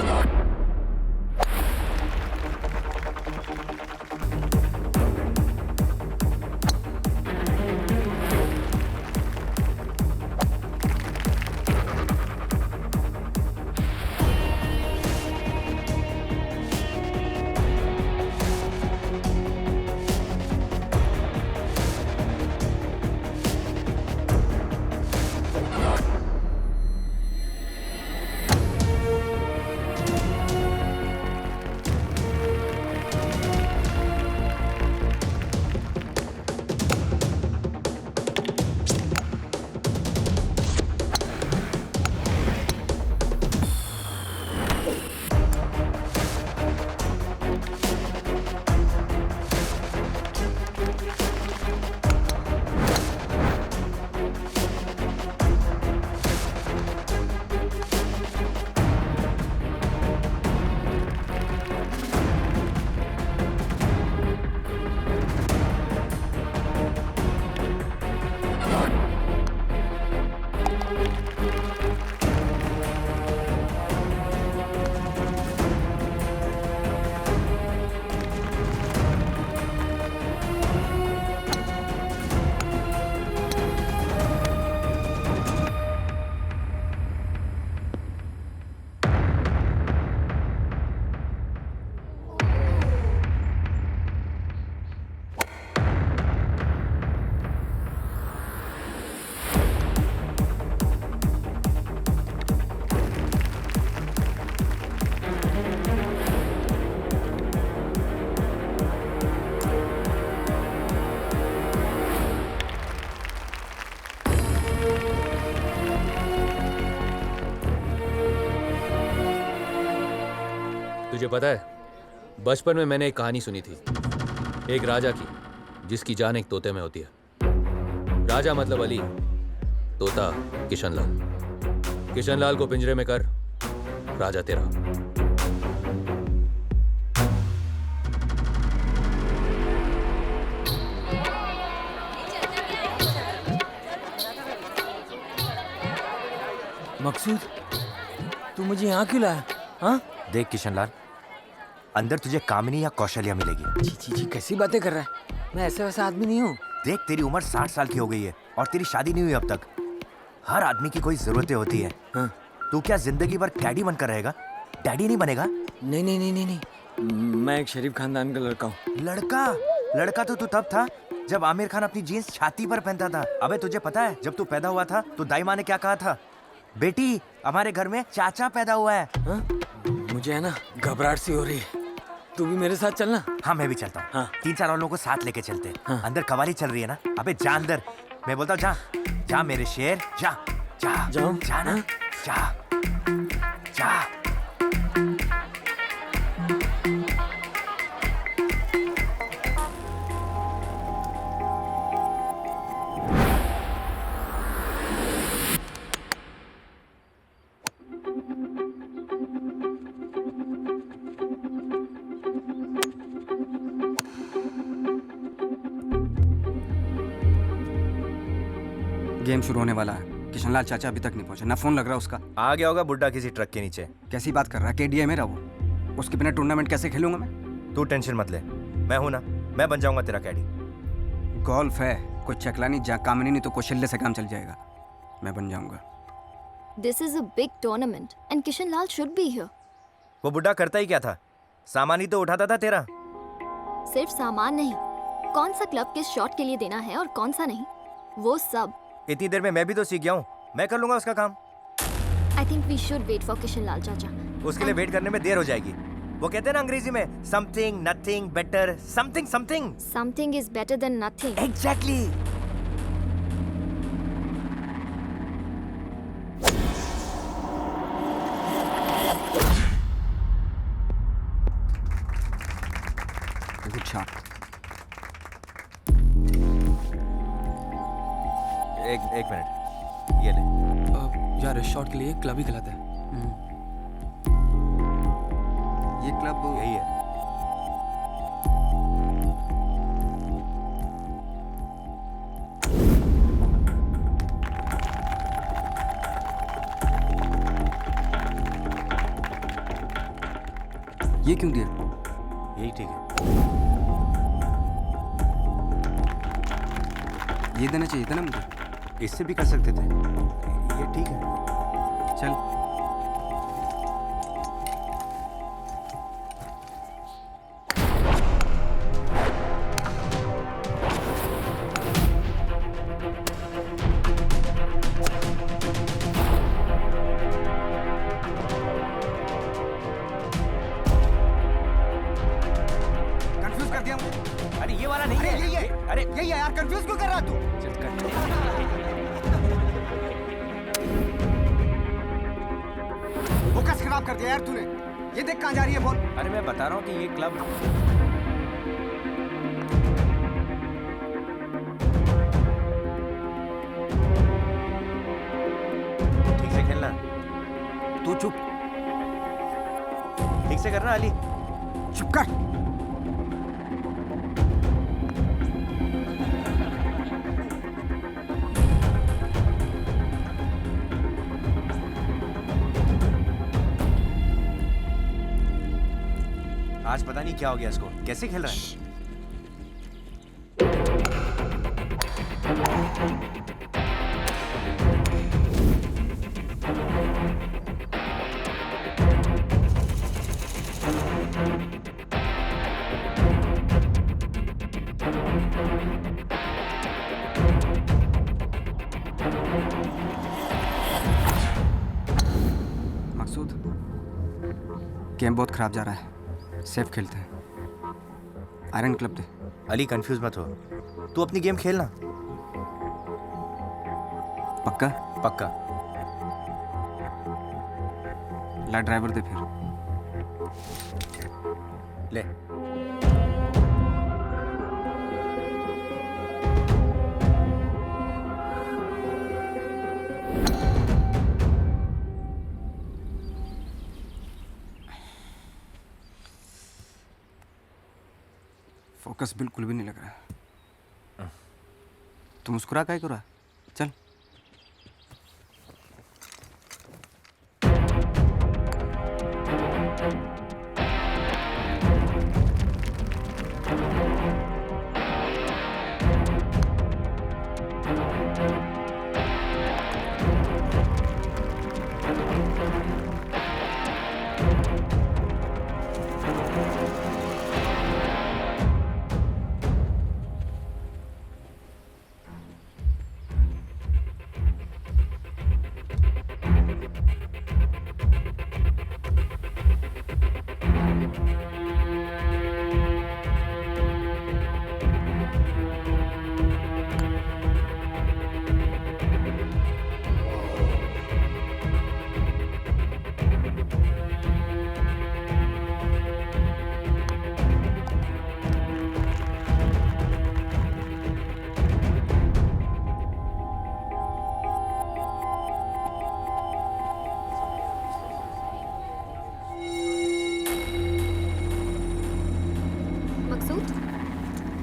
तुझे पता है, बचपन में मैंने एक कहानी सुनी थी, एक राजा की, जिसकी जान एक तोते में होती है। राजा मतलब अली, तोता किशनलाल। किशनलाल को पिंजरे में कर, राजा तेरा। मकसूद, तू मुझे यहाँ क्यों लाया? हाँ? देख किशनलाल, अंदर तुझे कामिनी या कौशल्या मिलेगी। जी कैसी बातें कर रहा है? मैं ऐसा वैसा आदमी नहीं हूँ। देख, तेरी उम्र 60 साल की हो गई है और तेरी शादी नहीं हुई अब तक। हर आदमी की कोई जरूरतें होती है। हाँ। तू क्या जिंदगी भर कैडी बनकर रहेगा? डैडी नहीं बनेगा? नहीं नहीं नहीं नहीं नहीं, मैं एक शरीफ खानदान का लड़का हूँ। लड़का? लड़का तो तू तब था जब आमिर खान अपनी जीन्स छाती पर पहनता था। अबे तुझे पता है, जब तू पैदा हुआ था तो दाई माँ ने क्या कहा था? बेटी, हमारे घर में चाचा पैदा हुआ है। हाँ? मुझे है ना घबराहट सी हो रही है, तू भी मेरे साथ चलना। हाँ, मैं भी चलता हूँ। हाँ। 3-4 और लोगों को साथ लेके चलते हैं। हाँ। अंदर कवाली चल रही है ना। अबे जा अंदर, मैं बोलता हूँ जा। जा मेरे शेर, जा जा जाऊं? जा ना। जा जा। गेम शुरू होने वाला है। किशनलाल चाचा अभी तक नहीं पहुंचे, ना फोन लग रहा उसका। आ गया होगा बुड्ढा किसी ट्रक के नीचे। कैसी बात कर रहा है? केडीए मेरा वो, उसके बिना टूर्नामेंट कैसे खेलूंगा मैं? तू टेंशन मत ले, मैं हूं ना, मैं बन जाऊंगा तेरा कैडी। गोल्फ है, कोई चकला नहीं, जहाँ कामिनी नहीं तो कौशल्य से काम चल जाएगा। मैं बन जाऊंगा। This is a big tournament and Kishan Lal should be here. वो बुड्ढा करता ही क्या था? सामान ही तो उठाता था तेरा। सिर्फ सामान नहीं, कौन सा क्लब किस शॉट के लिए देना है और कौन सा नहीं, वो सब। इतनी देर में मैं भी तो सीख गया हूँ, मैं कर लूंगा उसका काम। I think we should wait for Kishan Lal चाचा। उसके लिए वेट करने में देर हो जाएगी। वो कहते हैं ना अंग्रेजी में, something, nothing, better, something something. Something is better than nothing. Exactly. Good shot. एक मिनट, ये ले। यार इस शॉट के लिए क्लब ही गलत है। ये क्लब यही है। ये क्यों दिया? यही ठीक है। ये देना चाहिए था ना मुझे। इससे भी कर सकते थे। ये ठीक है। चल। कंफ्यूज कर दिया मुझे। अरे ये वाला नहीं अरे है। यही है। अरे यही है यार, कंफ्यूज क्यों कर रहा तू? फोकस खराब कर दिया यार तूने। ये देख कहाँ जा रही है बॉल। अरे मैं बता रहा हूँ कि ये क्लब ठीक से खेलना। तू चुप। ठीक से करना अली। चुप कर। आज पता नहीं क्या हो गया इसको, कैसे खेल रहा है? मकसूद, गेम बहुत खराब जा रहा है, सेफ खेलते हैं। आयरन क्लब दे। अली कंफ्यूज मत हो, तू अपनी गेम खेलना। पक्का? पक्का। ला ड्राइवर दे फिर। ले। फोकस बिल्कुल भी नहीं लग रहा। तू मुस्कुरा काहे को रहा? चल।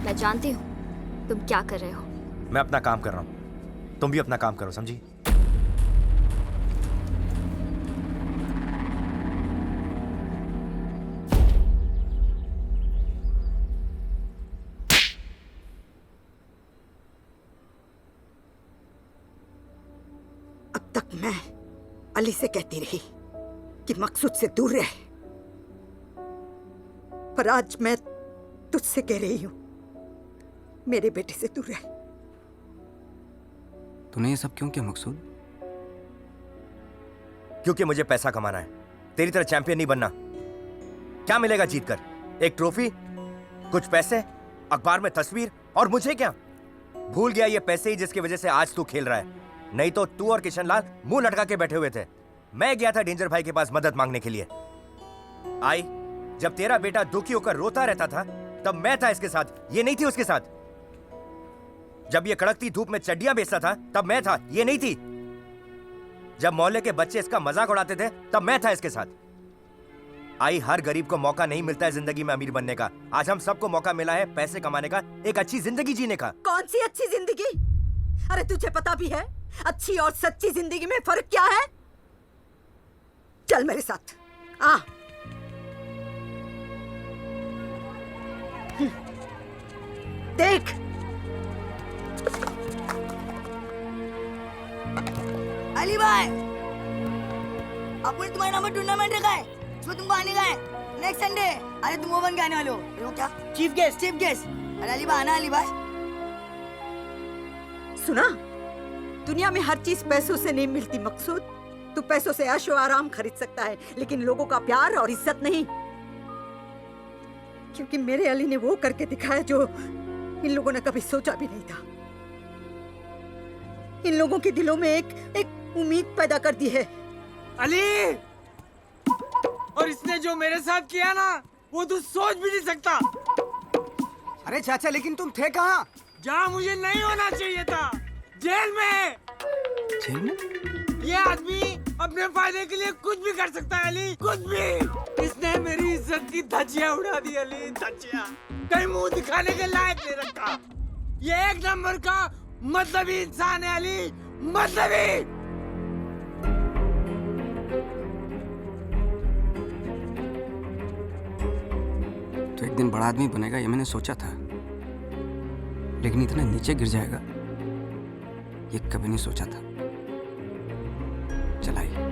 मैं जानती हूँ तुम क्या कर रहे हो। मैं अपना काम कर रहा हूँ, तुम भी अपना काम करो, समझी? अब तक मैं अली से कहती रही कि मकसूद से दूर रहे, पर आज मैं तुझसे कह रही हूं मेरे बेटे से दूर रहे। तूने ये सब क्यों किया मकसूद? क्योंकि मुझे पैसा कमाना है, तेरी तरह चैंपियन नहीं बनना। क्या मिलेगा जीतकर? एक ट्रॉफी, कुछ पैसे, अखबार में तस्वीर, और मुझे क्या? भूल गया ये पैसे ही जिसकी वजह से आज तू खेल रहा है। नहीं तो तू और किशन लाल मुंह लटका के बैठे हुए थे। मैं गया था डेंजर भाई के पास मदद मांगने के लिए। आई जब तेरा बेटा दुखी होकर रोता रहता था तब मैं था इसके साथ, ये नहीं थी उसके साथ। जब ये कड़कती धूप में चड्डियां बेचता था तब मैं था, ये नहीं थी। जब मोहल्ले के बच्चे इसका मजाक उड़ाते थे तब मैं था इसके साथ। आई हर गरीब को मौका नहीं मिलता है जिंदगी में अमीर बनने का। आज हम सबको मौका मिला है पैसे कमाने का, एक अच्छी जिंदगी जीने का। कौन सी अच्छी जिंदगी? अरे तुझे पता भी है अच्छी और सच्ची जिंदगी में फर्क क्या है? चल मेरे साथ आ। देख अली भाई, अपने तुम्हारे नाम पर टूर्नामेंट रखा है, इसमें तुमको आने का है नेक्स्ट संडे। अरे तुम वो बन के आने वाले हो। वो क्या? Chief guest. अरे अली भाई आना। अली भाई सुना, दुनिया में हर चीज पैसों से नहीं मिलती मकसूद। तू पैसों से ऐशो आराम खरीद सकता है लेकिन लोगों का प्यार और इज्जत नहीं। क्योंकि मेरे अली ने वो करके दिखाया जो इन लोगों ने कभी सोचा भी नहीं था। इन लोगों के दिलों में एक उम्मीद पैदा कर दी है। अली, और इसने जो मेरे साथ किया ना वो तू सोच भी नहीं सकता। अरे चाचा लेकिन तुम थे कहाँ? जहाँ मुझे नहीं होना चाहिए था, जेल में। जेल में? ये आदमी अपने फायदे के लिए कुछ भी कर सकता है अली, कुछ भी। इसने मेरी इज्जत की धज्जियां उड़ा दी अली, धज्जियां। कहीं मुंह दिखाने के लायक नहीं रखा। ये एक नंबर का मतलबी इंसान है अली, मतलबी। तो एक दिन बड़ा आदमी बनेगा ये मैंने सोचा था, लेकिन इतना नीचे गिर जाएगा ये कभी नहीं सोचा था। चलाइए।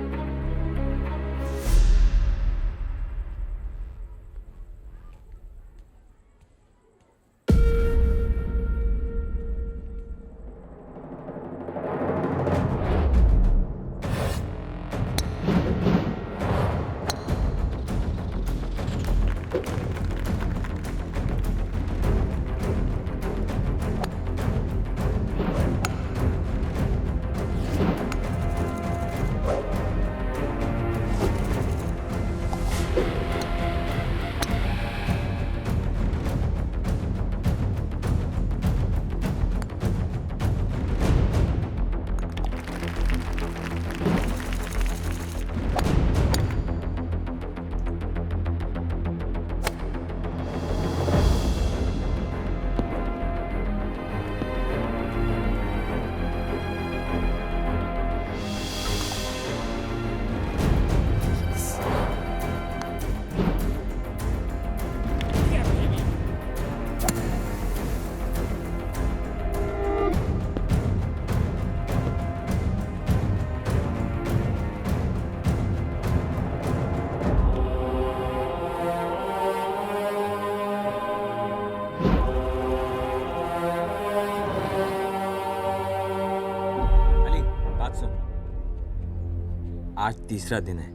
आज तीसरा दिन है।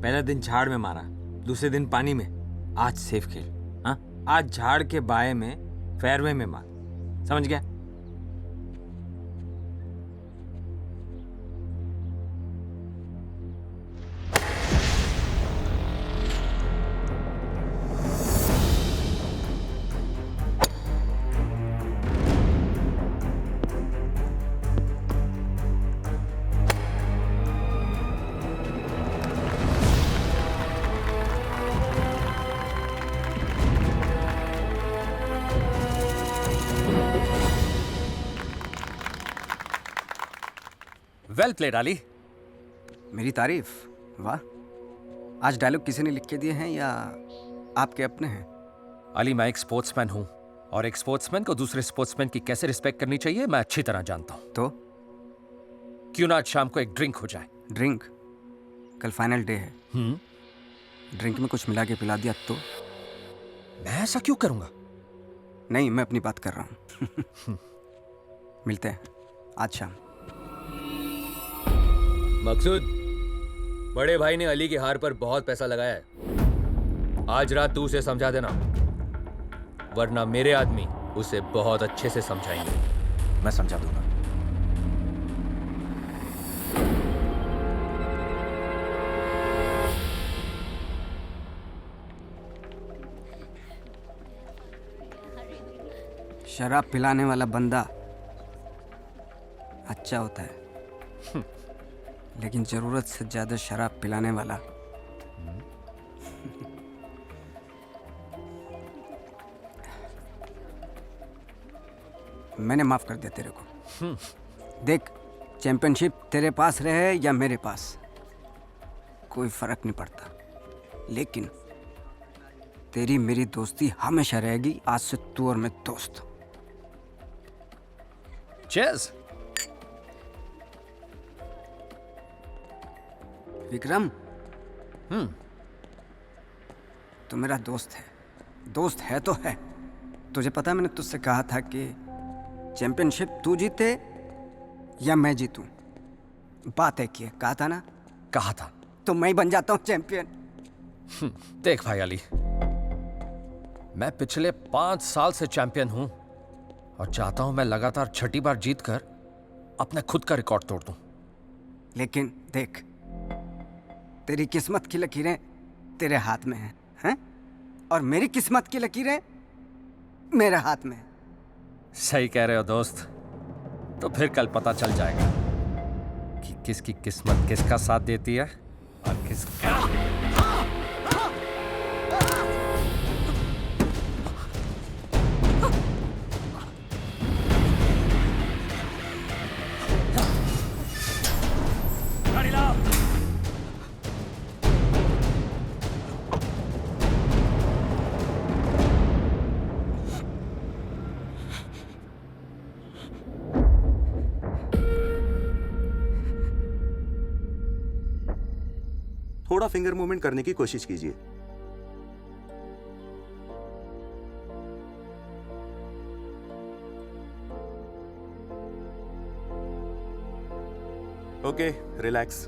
पहला दिन झाड़ में मारा, दूसरे दिन पानी में, आज सेफ खेल। हाँ, आज झाड़ के बाएं में फेयरवे में मार, समझ गया? Well played Ali. मेरी तारीफ? वाह। आज डायलॉग किसी ने लिख के दिए हैं या आपके अपने हैं? अली, मैं एक स्पोर्ट्समैन हूं और एक स्पोर्ट्समैन को दूसरे स्पोर्ट्समैन की कैसे रिस्पेक्ट करनी चाहिए मैं अच्छी तरह जानता हूं। तो क्यों ना आज शाम को एक ड्रिंक हो जाए? ड्रिंक? कल फाइनल डे है। ड्रिंक में कुछ मिला के पिला दिया तो? मैं ऐसा क्यों करूंगा? नहीं, मैं अपनी बात कर रहा हूं। मिलते हैं आज शाम। मकसूद, बड़े भाई ने अली की हार पर बहुत पैसा लगाया है। आज रात तू उसे समझा देना, वरना मेरे आदमी उसे बहुत अच्छे से समझाएंगे। मैं समझा दूंगा। शराब पिलाने वाला बंदा अच्छा होता है, लेकिन जरूरत से ज्यादा शराब पिलाने वाला मैंने माफ कर दिया तेरे को। देख, चैंपियनशिप तेरे पास रहे या मेरे पास, कोई फर्क नहीं पड़ता, लेकिन तेरी मेरी दोस्ती हमेशा रहेगी। आज से तू और मैं दोस्त। चीयर्स। विक्रम, तू मेरा दोस्त है। दोस्त है तो है। तुझे पता है मैंने तुझसे कहा था कि चैंपियनशिप तू जीते या मैं जीतूं। बात है कि कहा था ना? कहा था। तो मैं ही बन जाता हूं चैंपियन। देख भाई अली, मैं पिछले 5 साल से चैंपियन हूं और चाहता हूं मैं लगातार 6ठी बार जीतकर अपने खुद का रिकॉर्ड तोड़ दूं। लेकिन देख, तेरी किस्मत की लकीरें तेरे हाथ में हैं? और मेरी किस्मत की लकीरें मेरे हाथ में। सही कह रहे हो दोस्त। तो फिर कल पता चल जाएगा कि किसकी किस्मत किसका साथ देती है और किसका। थोड़ा फिंगर मूवमेंट करने की कोशिश कीजिए। Okay, relax.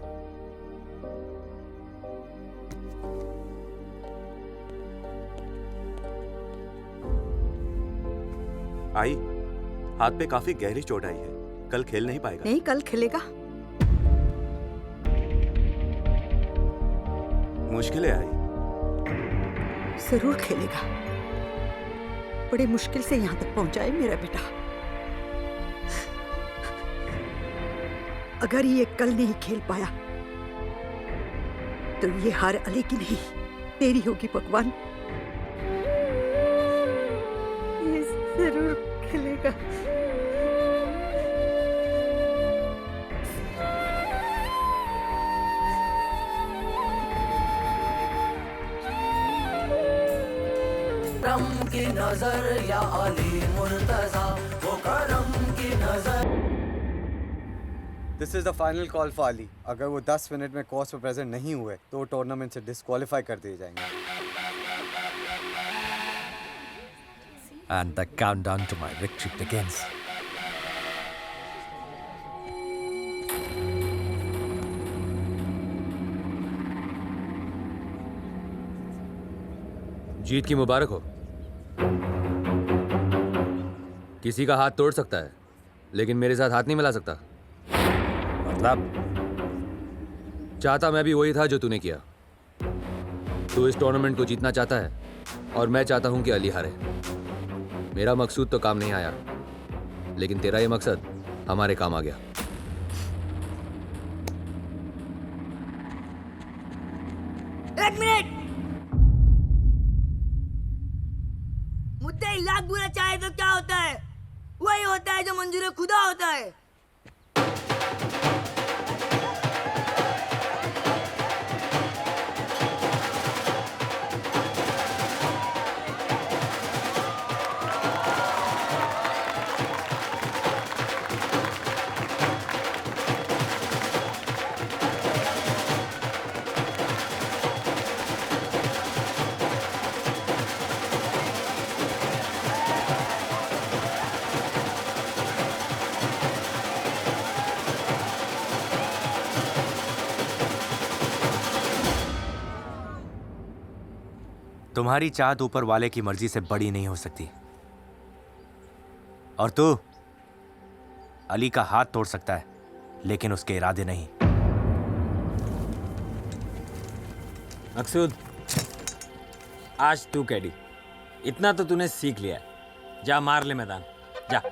आई, हाथ पे काफी गहरी चोट आई है, कल खेल नहीं पाएगा। नहीं, कल खेलेगा। मुश्किल है आई। जरूर खेलेगा। बड़ी मुश्किल से यहाँ तक पहुंचा है मेरा बेटा। अगर ये कल नहीं खेल पाया तो ये हार अली की नहीं, तेरी होगी भगवान। ये जरूर खेलेगा। करम की नजर या अली मुर्तजा, वो करम की नजर। This is the final call for Ali. अगर वो 10 मिनट में कोर्स पर प्रेजेंट नहीं हुए तो वो टूर्नामेंट से डिस्क्वालीफाई कर दिए जाएंगे। And the countdown to my victory begins. जीत की मुबारक हो। किसी का हाथ तोड़ सकता है, लेकिन मेरे साथ हाथ नहीं मिला सकता। मतलब? चाहता मैं भी वही था जो तूने किया। तू इस टूर्नामेंट को जीतना चाहता है और मैं चाहता हूं कि अली हारे। मेरा मकसूद तो काम नहीं आया, लेकिन तेरा ये मकसद हमारे काम आ गया। एक मिनट। मुद्दे लाख बुरा चाहे तो क्या होता है? वही होता है जो मंजूर खुदा होता है। तुम्हारी चाहत ऊपर वाले की मर्जी से बड़ी नहीं हो सकती, और तू अली का हाथ तोड़ सकता है, लेकिन उसके इरादे नहीं। मकसूद, आज तू कैडी, इतना तो तूने सीख लिया। जा मार ले मैदान, जा।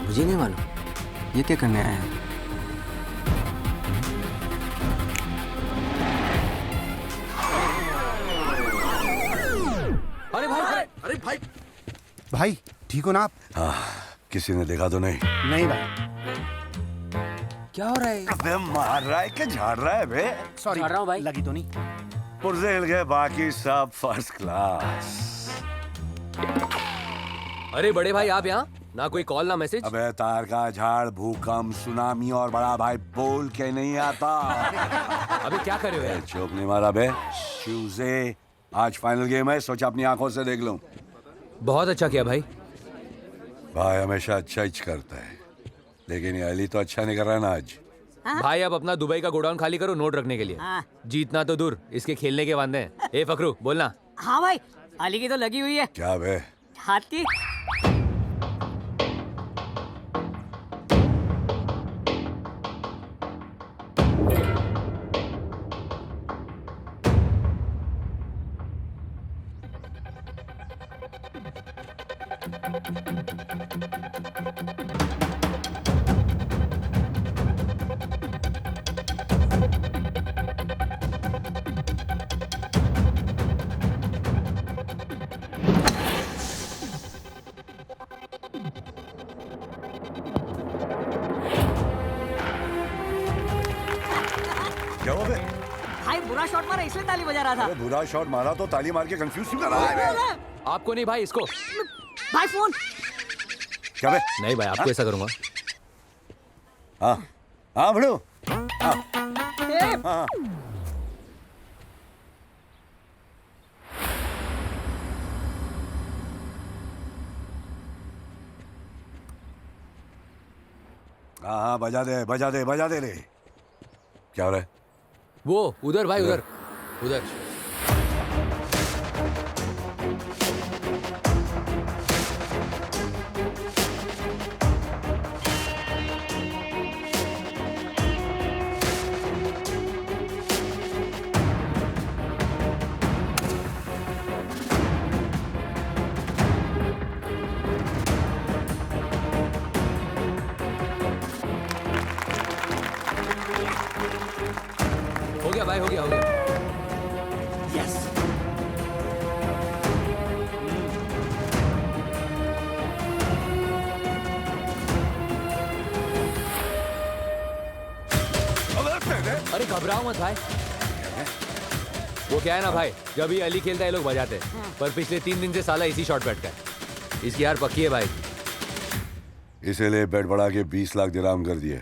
मुझे नहीं मालूम ये क्या करने आया है। अरे भाई, अरे भाई, भाई ठीक हो ना आप? किसी ने देखा तो नहीं? नहीं भाई। क्या हो रहा है? अबे मार रहा है कि झाड़ रहा है बे? सॉरी, झाड़ रहा हूँ भाई। लगी तो नहीं। पुर्जे हिल गए, बाकी सब फर्स्ट क्लास। अरे बड़े भाई, आप यहाँ? ना कोई कॉल ना मैसेज। अबे तार का झाड़, भूकंप, सुनामी और बड़ा भाई बोल के नहीं आता। अबे क्या कर रहे हो यार? चौक नहीं मारा बे। ट्यूसडे आज फाइनल गेम है, सोचा अपनी आंखों से देख लूं। बहुत अच्छा किया भाई। भाई हमेशा अच्छा ही करता है, लेकिन ये अली तो अच्छा नहीं कर रहा है ना आज। भाई अब अपना दुबई का गोडाउन खाली करो नोट रखने के लिए। जीतना तो दूर, इसके खेलने के वादे हैं। ए फकरू बोलना। हाँ भाई, अली की तो लगी हुई है। क्या बे? हाथ की। क्या हुआ बे? भाई बुरा शॉट मारा इसलिए ताली बजा रहा था। अरे बुरा शॉट मारा तो ताली मार के कंफ्यूज क्यों कर रहा है? आपको नहीं भाई, इसको। भाई फोन। क्या बे? नहीं भाई, आपको ऐसा करूंगा। हाँ हाँ बड़ू। हाँ हाँ। हाँ बजा दे बजा दे बजा दे रे। क्या हो रहा है? वो उधर भाई, उधर उधर। गया हो गया। यस अरे घबराओ मत भाई। वो क्या है ना भाई, जब ये अली खेलता है ये लोग बजाते हैं, पर पिछले 3 दिन से साला इसी शॉट बैठ का इसकी यार पक्की है भाई। इसीलिए बेट बढ़ा के 20 लाख दिरहम कर दिए।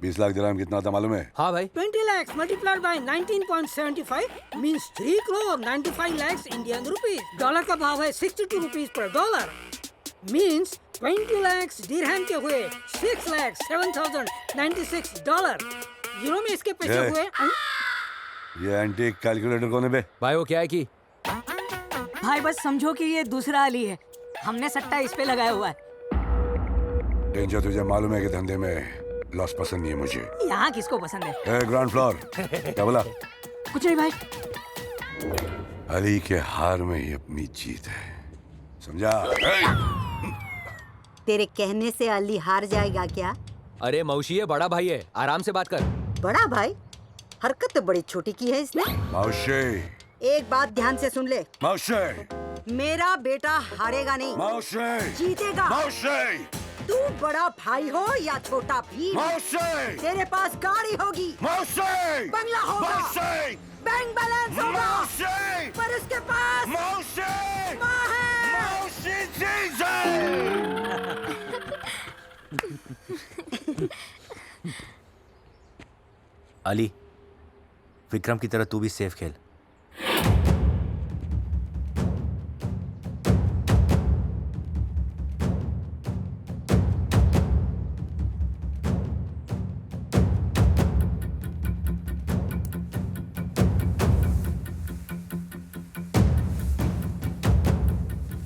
20 लाख दिरहम कितना था मालूम है? हाँ भाई। 20 lakhs multiplied by 19.75 means 3 crore 95 lakhs Indian rupees. Dollar का भाव है 62 rupees per dollar. Means 20 lakhs dirham के हुए 6 lakhs 7,096 डॉलर। यूरो में इसके पैसे ये- हुए ये एंटीक कैलकुलेटर कौन है बे? भाई वो क्या है कि भाई बस समझो कि ये दूसरा अली है, हमने सट्टा इस पे लगाया हुआ है। डेंजर, तुझे मालूम है कि धंधे में लॉस पसंद नहीं है मुझे। यहाँ किसको पसंद है? ग्राउंड फ्लोर क्या बोला? कुछ नहीं भाई। अली के हार में ही अपनी जीत है, समझा? तेरे कहने से अली हार जाएगा क्या? अरे मौसी है, बड़ा भाई है, आराम से बात कर। बड़ा भाई? हरकत तो बड़ी छोटी की है इसने। मौसी, एक बात ध्यान से सुन ले। मौसी, मेरा बेटा हारेगा नहीं, मौसी, जीतेगा। मौसी, तू बड़ा भाई हो या छोटा भी, मौसी, तेरे पास गाड़ी होगी, मौसी, बंगला होगा, मौसी, बैंक बैलेंस होगा, मौसी, पर उसके पास मौसी, माँ है। मौसी जीजा। अली, विक्रम की तरह तू भी सेफ खेल।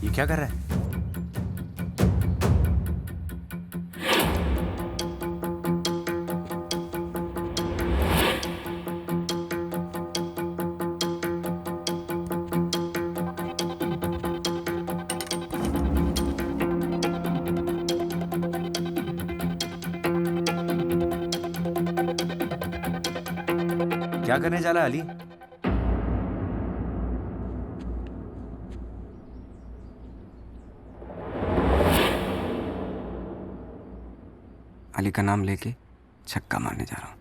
ये क्या कर रहा है? क्या करने जा रहा है अली? अली का नाम लेके छक्का मारने जा रहा हूँ।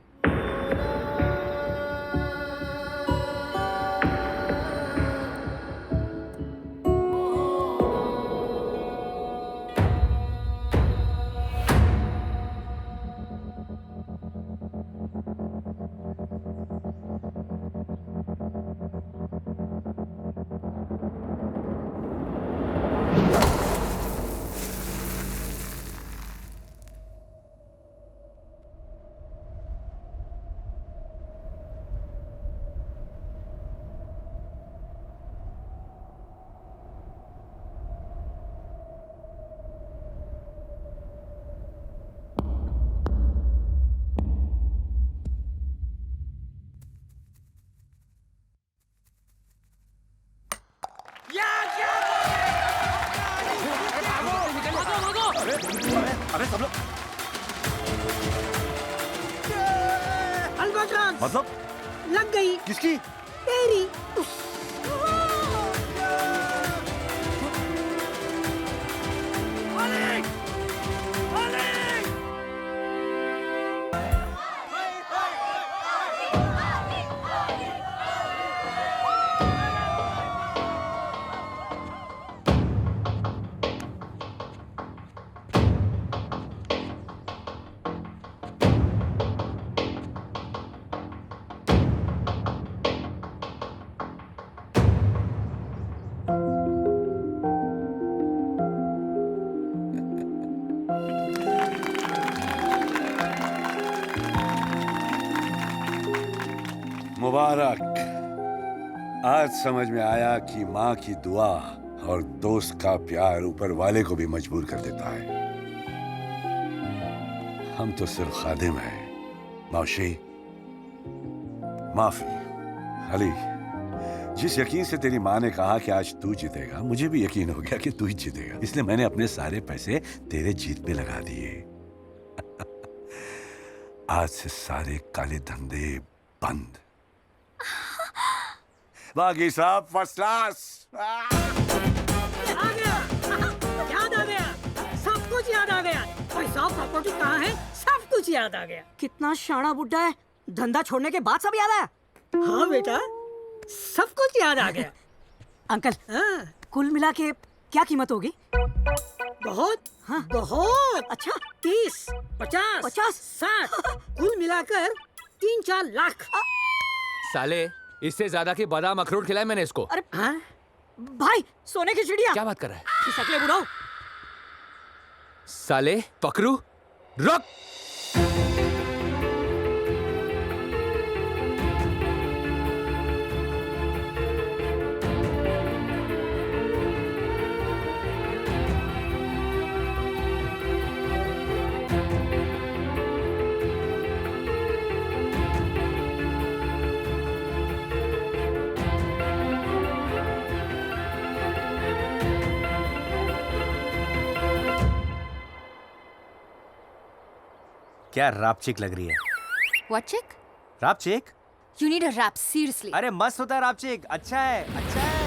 अरे सब लोग अल्बाट्रॉस मतलब लग गई। किसकी? तेरी। मुबारक। आज समझ में आया कि माँ की दुआ और दोस्त का प्यार ऊपर वाले को भी मजबूर कर देता है। हम तो सिर्फ खादिम हैं। मौशी, माफी। अली, जिस यकीन से तेरी माँ ने कहा कि आज तू जीतेगा, मुझे भी यकीन हो गया कि तू ही जीतेगा। इसलिए मैंने अपने सारे पैसे तेरे जीत पे लगा दिए। आज से सारे काले धंधे बंद। बाकी सब फर्स्ट क्लास। आ गया, याद आ गया, सब कुछ याद आ गया। पैसा प्रॉपर्टी कहाँ है, सब कुछ याद आ गया। कितना शाना बुड्ढा है, धंधा छोड़ने के बाद सब याद आया। हाँ बेटा, सब कुछ याद आ गया। अंकल, कुल मिला के क्या कीमत होगी? बहुत, हाँ बहुत। अच्छा, 30, 50, 60, कुल मिलाकर 3-4 लाख। साले, इससे ज्यादा के बादाम अखरोट खिलाए मैंने इसको। अरे हाँ? भाई, सोने की चिड़िया। क्या बात कर रहा है? खिसकले बुढ़ाओ। साले, पकड़ू, रुक। क्या रैप चिक लग रही है? What chick? रैप चिक? You need a rap, seriously. अरे मस्त होता है रैप चिक, अच्छा है, अच्छा है।